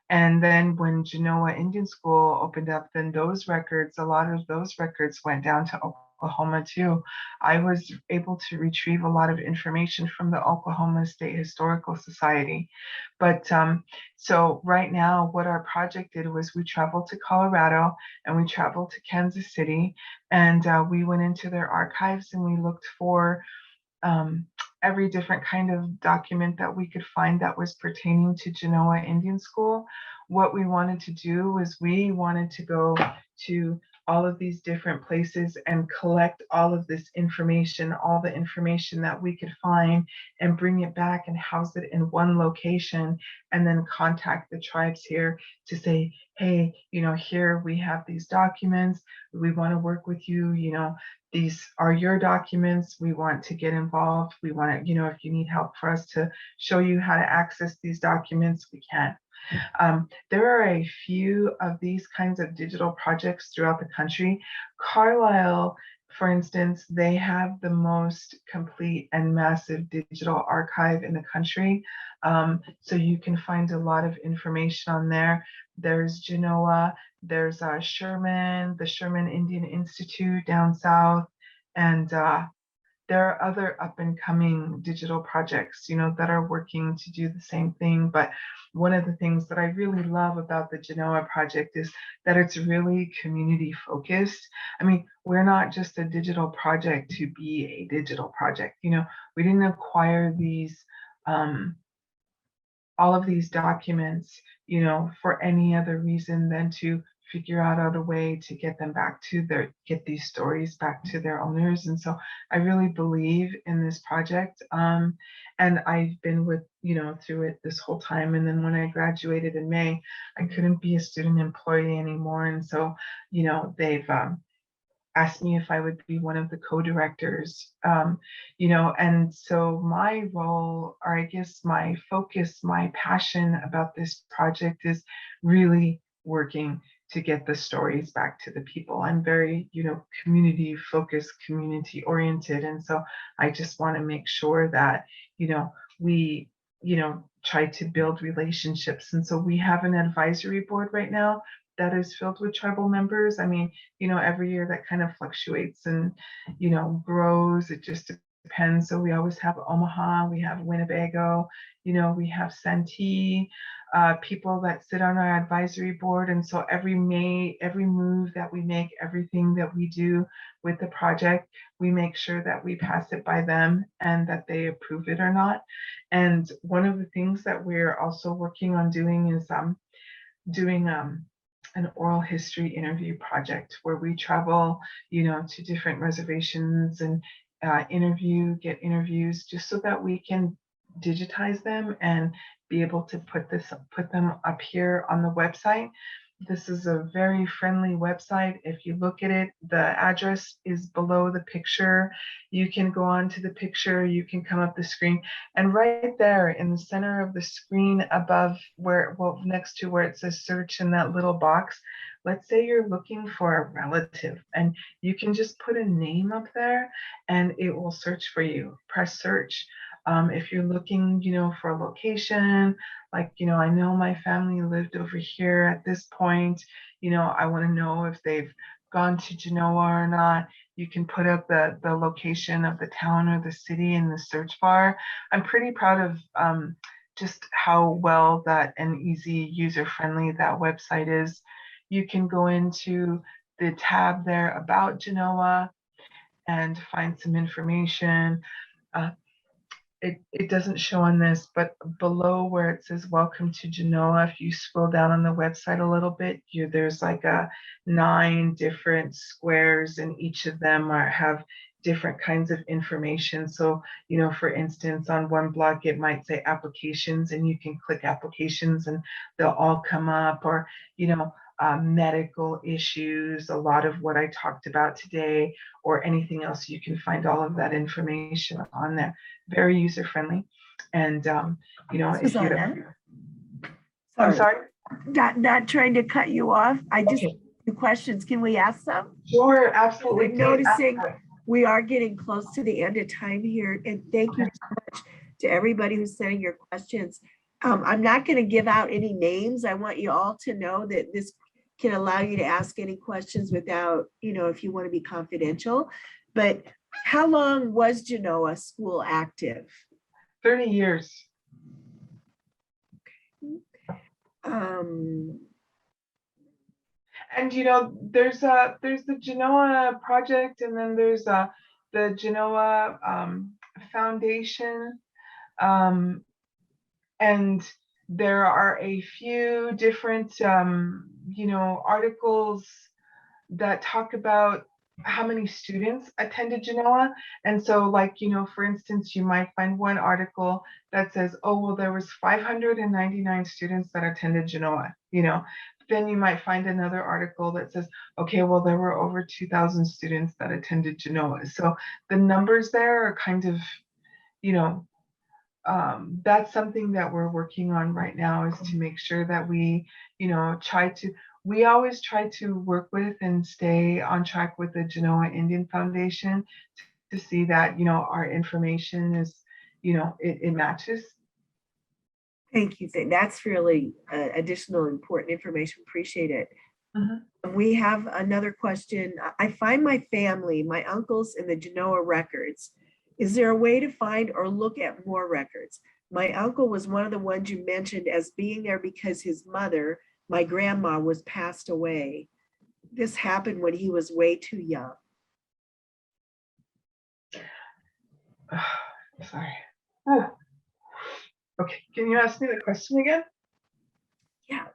S2: And then when Genoa Indian School opened up, then a lot of those records went down to Oklahoma too. I was able to retrieve a lot of information from the Oklahoma State Historical Society. But so right now, what our project did was we traveled to Colorado and we traveled to Kansas City, and we went into their archives and we looked for every different kind of document that we could find that was pertaining to Genoa Indian School. What we wanted to do was we wanted to go to all of these different places and collect all of this information, all the information that we could find, and bring it back and house it in one location, and then contact the tribes here to say, hey, here we have these documents. We want to work with you. These are your documents. We want to get involved. We want to, if you need help for us to show you how to access these documents, we can. There are a few of these kinds of digital projects throughout the country. Carlisle, for instance, they have the most complete and massive digital archive in the country. So you can find a lot of information on there. There's Genoa, there's Sherman, the Sherman Indian Institute down south, and there are other up and coming digital projects, that are working to do the same thing. But one of the things that I really love about the Genoa project is that it's really community focused. I mean, we're not just a digital project to be a digital project. We didn't acquire these, all of these documents, for any other reason than to figure out a way to get them back to get these stories back to their owners. And so I really believe in this project. And I've been through it this whole time. And then when I graduated in May, I couldn't be a student employee anymore. And so, they've asked me if I would be one of the co-directors, and so my role, or I guess my focus, my passion about this project is really working to get the stories back to the people. I'm very, community focused, community oriented. And so I just want to make sure that, we, try to build relationships. And so we have an advisory board right now that is filled with tribal members. I mean, every year that kind of fluctuates and, grows. It just depends. So we always have Omaha, we have Winnebago, we have Santee, people that sit on our advisory board. And so every move that we make, everything that we do with the project, we make sure that we pass it by them and that they approve it or not. And one of the things that we're also working on doing is doing an oral history interview project where we travel, to different reservations and get interviews just so that we can digitize them and be able to put them up here on the website. This is a very friendly website. If you look at it, the address is below the picture. You can go on to the picture, you can come up the screen, and right there in the center of the screen above where, well, next to where it says search in that little box, let's say you're looking for a relative and you can just put a name up there and it will search for you. Press search. If you're looking, for a location, like, I know my family lived over here at this point, I want to know if they've gone to Genoa or not. You can put up the location of the town or the city in the search bar. I'm pretty proud of just how well that and easy, user-friendly that website is. You can go into the tab there about Genoa and find some information. Uh, it doesn't show on this, but below where it says welcome to Genoa, if you scroll down on the website a little bit, there's like 9 different squares, and each of them have different kinds of information. So, for instance, on one block, it might say applications, and you can click applications and they'll all come up, or, medical issues, a lot of what I talked about today, or anything else, you can find all of that information on there. Very user friendly. And, if you,
S1: Susana,
S2: I'm sorry.
S1: Not trying to cut you off. I just
S2: Okay.
S1: have questions. Can we ask them?
S2: Sure, absolutely.
S1: We're noticing we are getting close to the end of time here. And thank you so much to everybody who's sending your questions. I'm not going to give out any names. I want you all to know that this can allow you to ask any questions without, if you want to be confidential. But how long was Genoa School active?
S2: 30 years.
S1: Um,
S2: And there's the Genoa project, and then there's the Genoa Foundation, and there are a few different articles that talk about how many students attended Genoa. And so, like, for instance, you might find one article that says, oh, well, there was 599 students that attended Genoa, Then you might find another article that says, okay, well, there were over 2,000 students that attended Genoa. So the numbers there are kind of, that's something that we're working on right now, is to make sure that we, we always try to work with and stay on track with the Genoa Indian Foundation to see that, our information is, it matches.
S1: Thank you. That's really additional important information. Appreciate it. We have another question. I find my family, my uncles in the Genoa records. Is there a way to find or look at more records? My uncle was one of the ones you mentioned as being there because his mother, my grandma, was passed away. This happened when he was way too young.
S2: Sorry. Okay, can you ask me the question again?
S1: Yeah.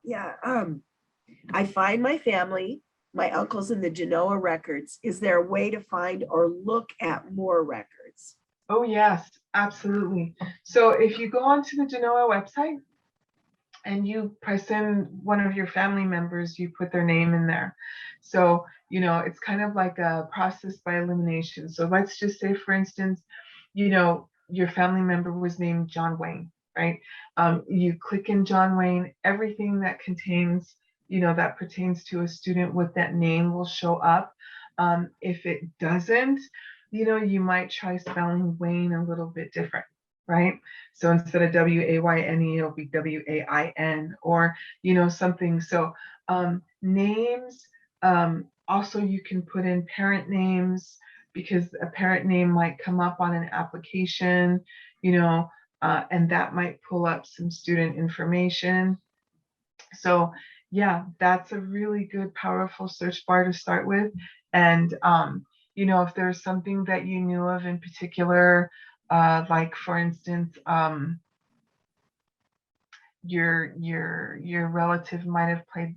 S1: I find my family, my uncles in the Genoa records. Is there a way to find or look at more records?
S2: Oh, yes, absolutely. So if you go onto the Genoa website and you press in one of your family members, you put their name in there. So, it's kind of like a process by elimination. So let's just say, for instance, your family member was named John Wayne, right? You click in John Wayne, everything that contains, that pertains to a student with that name will show up. If it doesn't, you might try spelling Wayne a little bit different, right? So instead of W-A-Y-N-E, it'll be W-A-I-N, or, something. So names, also you can put in parent names, because a parent name might come up on an application, and that might pull up some student information. So yeah, that's a really good, powerful search bar to start with. And if there's something that you knew of in particular, like for instance, your relative might have played,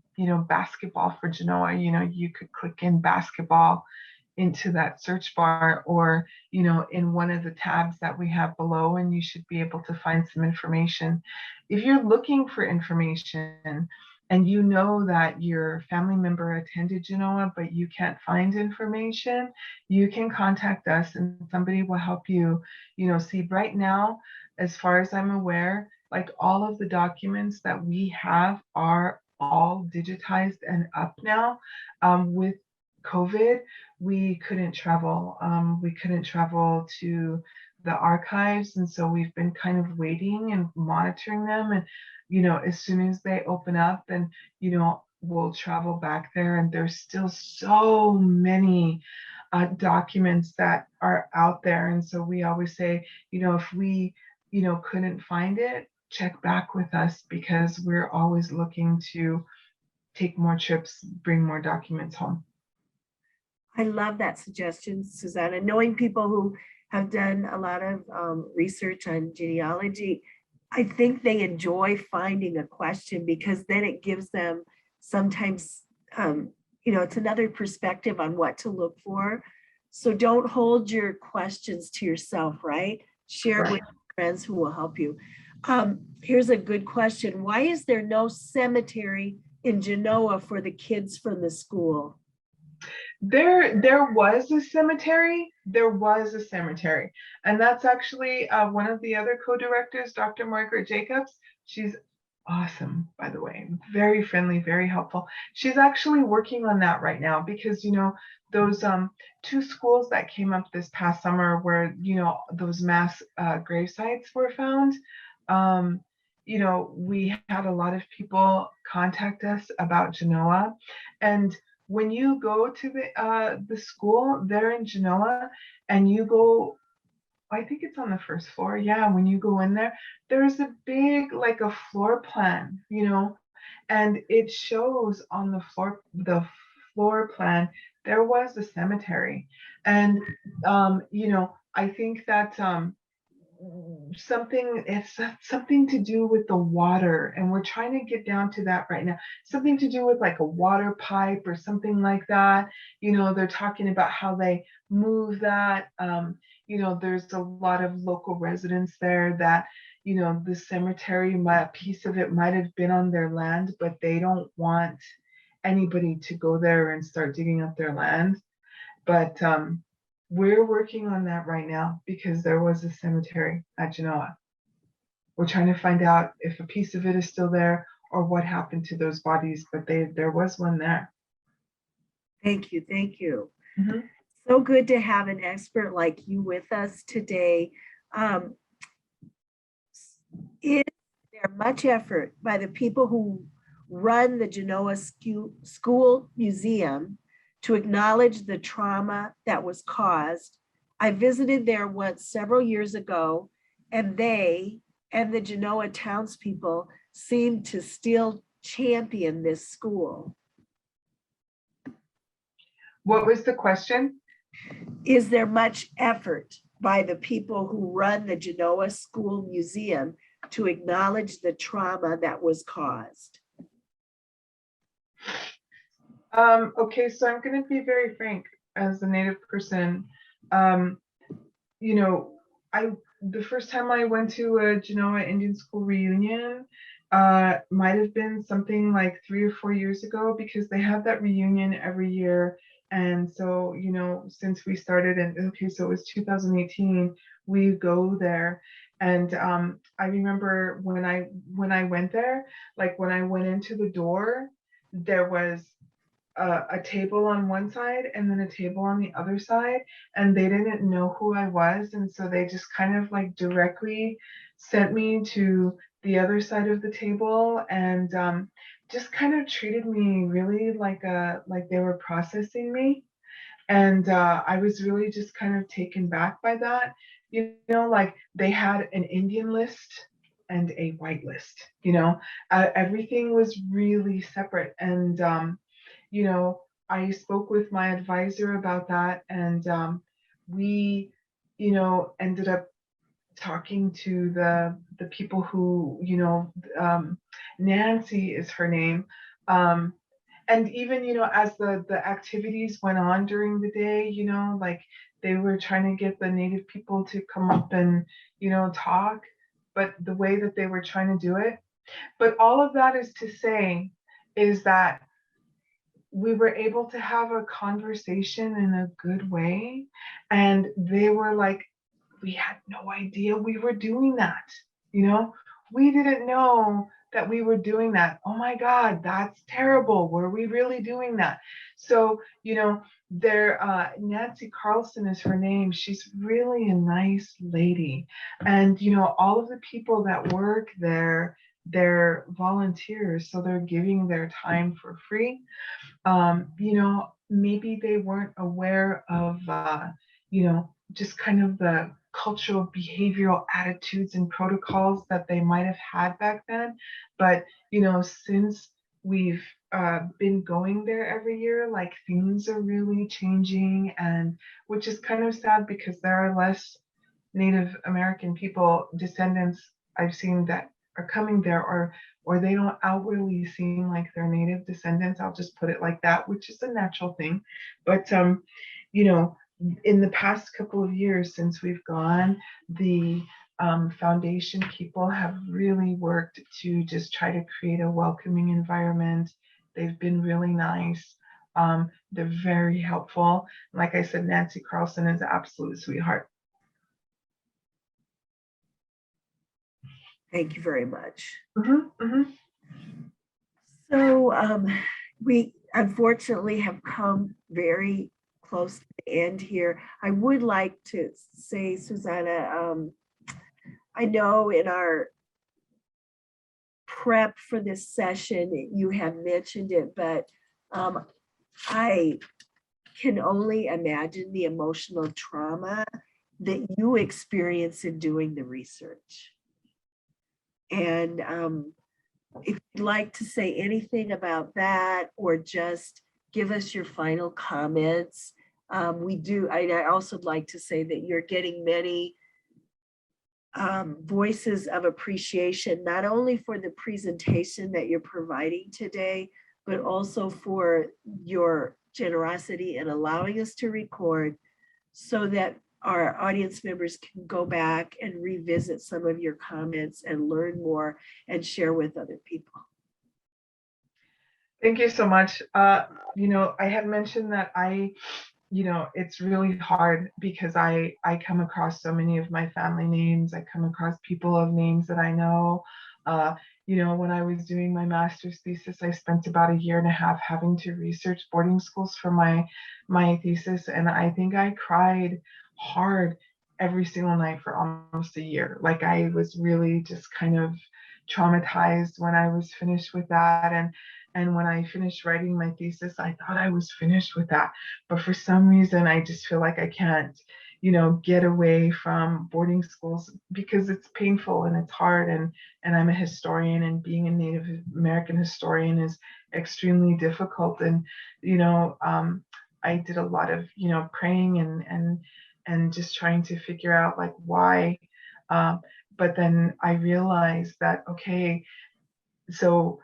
S2: basketball for Genoa, you could click in basketball into that search bar, or in one of the tabs that we have below, and you should be able to find some information. If you're looking for information, and you know that your family member attended Genoa, but you can't find information, you can contact us and somebody will help you, see right now, as far as I'm aware, like all of the documents that we have are all digitized and up now. With COVID, we couldn't travel. We couldn't travel to the archives. And so we've been kind of waiting and monitoring them. And as soon as they open up, and we'll travel back there. And there's still so many documents that are out there. And so we always say, if we couldn't find it, check back with us, because we're always looking to take more trips, bring more documents home.
S1: I love that suggestion, Susana. Knowing people who have done a lot of research on genealogy, I think they enjoy finding a question, because then it gives them sometimes, it's another perspective on what to look for. So don't hold your questions to yourself, right? Share it with friends who will help you. Here's a good question. Why is there no cemetery in Genoa for the kids from the school?
S2: There was a cemetery. There was a cemetery. And that's actually one of the other co-directors, Dr. Margaret Jacobs. She's awesome, by the way, very friendly, very helpful. She's actually working on that right now, because, those two schools that came up this past summer where, those mass grave sites were found, we had a lot of people contact us about Genoa. And when you go to the school there in Genoa, and you go, I think it's on the first floor. Yeah, when you go in there, there's a big, like a floor plan, and it shows on the floor plan, there was a cemetery. And I think that it's something to do with the water, and we're trying to get down to that right now. Something to do with like a water pipe or something like that. They're talking about how they move that. There's a lot of local residents there that the cemetery, a piece of it might have been on their land, but they don't want anybody to go there and start digging up their land. But we're working on that right now, because there was a cemetery at Genoa. We're trying to find out if a piece of it is still there or what happened to those bodies, but there was one there.
S1: Thank you. Thank you.
S2: Mm-hmm.
S1: So good to have an expert like you with us today. Is there much effort by the people who run the Genoa School Museum to acknowledge the trauma that was caused? I visited there once several years ago, and they and the Genoa townspeople seemed to still champion this school.
S2: What was the question?
S1: Is there much effort by the people who run the Genoa School Museum to acknowledge the trauma that was caused?
S2: Okay, so I'm going to be very frank as a Native person. The first time I went to a Genoa Indian School reunion might have been something like 3 or 4 years ago, because they have that reunion every year. And so, since we started, so it was 2018, we go there. And I remember when I went there, like when I went into the door, there was a table on one side and then a table on the other side, and they didn't know who I was, and so they just kind of like directly sent me to the other side of the table, and just kind of treated me really like they were processing me. And I was really just kind of taken back by that. Like they had an Indian list and a white list. Everything was really separate. And I spoke with my advisor about that, and we, ended up talking to the people who, Nancy is her name. And even, as the activities went on during the day, like they were trying to get the Native people to come up and, talk, but the way that they were trying to do it. But all of that is to say is that we were able to have a conversation in a good way. And they were like, we had no idea we were doing that. You know, we didn't know that we were doing that. Oh my God, that's terrible. Were we really doing that? So, you know, there, Nancy Carlson is her name. She's really a nice lady. And, you know, all of the people that work there, they're volunteers. So they're giving their time for free. You know, maybe they weren't aware of, you know, just kind of the cultural behavioral attitudes and protocols that they might have had back then. But, you know, since we've been going there every year, like things are really changing, and which is kind of sad because there are less Native American people, descendants I've seen that are coming there, or they don't outwardly seem like they're Native descendants. I'll just put it like that, which is a natural thing. But you know, in the past couple of years since we've gone, the foundation people have really worked to just try to create a welcoming environment. They've been really nice. They're very helpful. Like I said, Nancy Carlson is an absolute sweetheart.
S1: Thank you very much.
S2: Mm-hmm.
S1: So we unfortunately have come very close to the end here. I would like to say, Susana, I know in our prep for this session, you have mentioned it, but I can only imagine the emotional trauma that you experience in doing the research. And if you'd like to say anything about that, or just give us your final comments. I also like to say that you're getting many voices of appreciation, not only for the presentation that you're providing today, but also for your generosity in allowing us to record so that our audience members can go back and revisit some of your comments and learn more and share with other people.
S2: Thank you so much. You know, I had mentioned that you know, it's really hard because I come across so many of my family names. I come across people of names that I know. You know, when I was doing my master's thesis, I spent about 1.5 years having to research boarding schools for my thesis, and I think I cried hard every single night for almost a year. Like I was really just kind of traumatized when I was finished with that, and when I finished writing my thesis, I thought I was finished with that. But for some reason, I just feel like I can't, you know, get away from boarding schools because it's painful and it's hard. And I'm a historian, and being a Native American historian is extremely difficult. And, you know, I did a lot of, you know, praying and just trying to figure out like why. But then I realized that, okay, so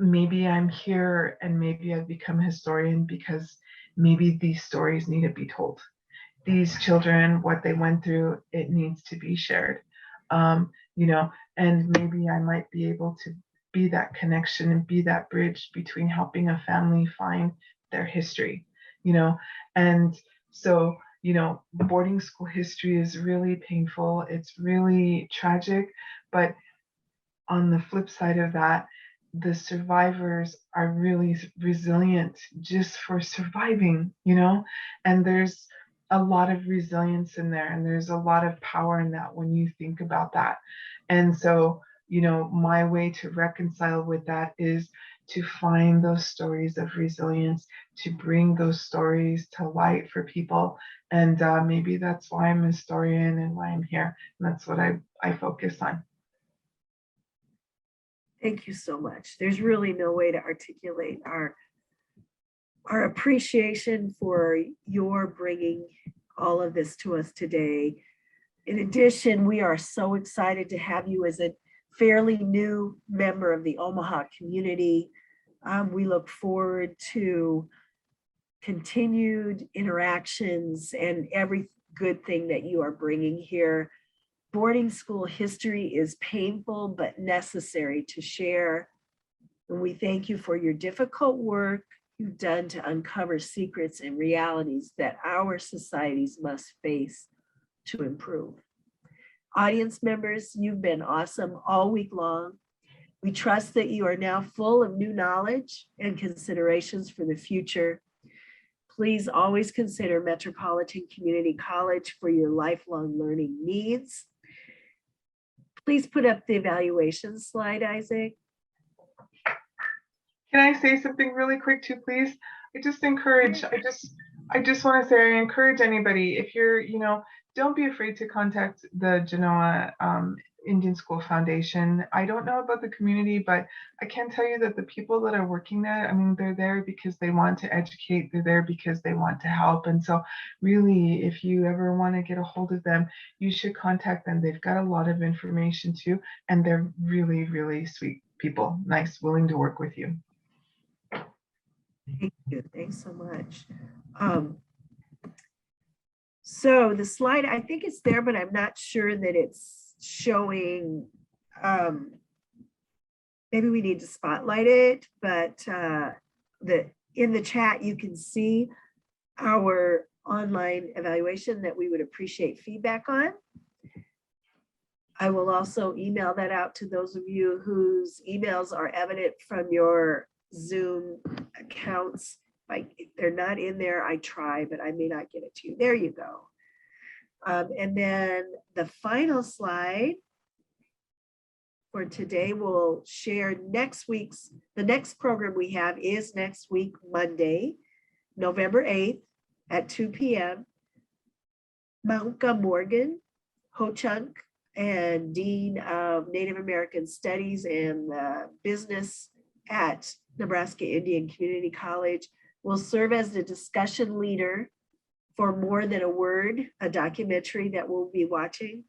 S2: maybe I'm here and maybe I've become a historian because maybe these stories need to be told. These children, what they went through, it needs to be shared. You know, and maybe I might be able to be that connection and be that bridge between helping a family find their history, you know. And so, you know, boarding school history is really painful. It's really tragic. But on the flip side of that, the survivors are really resilient just for surviving, you know. And there's a lot of resilience in there, and there's a lot of power in that when you think about that. And so, you know, my way to reconcile with that is to find those stories of resilience, to bring those stories to light for people. And maybe that's why I'm a historian and why I'm here. And that's what I focus on.
S1: Thank you so much. There's really no way to articulate our appreciation for your bringing all of this to us today. In addition, we are so excited to have you as a fairly new member of the Omaha community. We look forward to continued interactions and every good thing that you are bringing here. Boarding school history is painful but necessary to share. And we thank you for your difficult work you've done to uncover secrets and realities that our societies must face to improve. Audience members, you've been awesome all week long. We trust that you are now full of new knowledge and considerations for the future. Please always consider Metropolitan Community College for your lifelong learning needs. Please put up the evaluation slide, Isaac.
S2: Can I say something really quick too, please? I just want to say I encourage anybody, if you're, don't be afraid to contact the Genoa Indian School Foundation. I don't know about the community, but I can tell you that the people that are working there, I mean, they're there because they want to educate, they're there because they want to help. And so really, if you ever want to get a hold of them, you should contact them. They've got a lot of information too, and they're really, really sweet people, nice, willing to work with you.
S1: Thank you. Thanks so much. So the slide, I think it's there, but I'm not sure that it's showing. Maybe we need to spotlight it, but in the chat, you can see our online evaluation that we would appreciate feedback on. I will also email that out to those of you whose emails are evident from your Zoom accounts. If they're not in there, I try, but I may not get it to you. There you go. And then the final slide for today, we'll share the next program we have is next week, Monday, November 8th at 2 p.m. Maunka Morgan, Ho-Chunk, and Dean of Native American Studies and Business at Nebraska Indian Community College will serve as the discussion leader for More Than a Word, a documentary that we'll be watching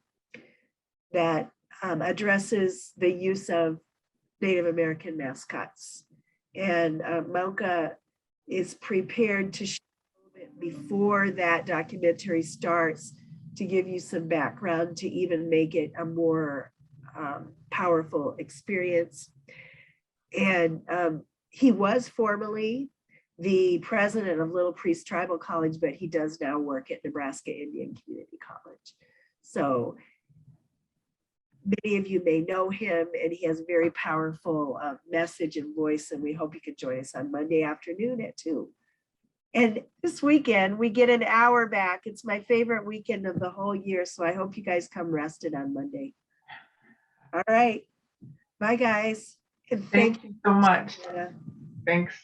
S1: that addresses the use of Native American mascots. And Maunka is prepared to show it before that documentary starts to give you some background to even make it a more powerful experience. And he was formerly the president of Little Priest Tribal College, but he does now work at Nebraska Indian Community College. So many of you may know him, and he has a very powerful message and voice, and we hope you could join us on Monday afternoon at 2. And this weekend, we get an hour back. It's my favorite weekend of the whole year, so I hope you guys come rested on Monday. All right. Bye, guys. And
S2: Thank you so much. Thanks.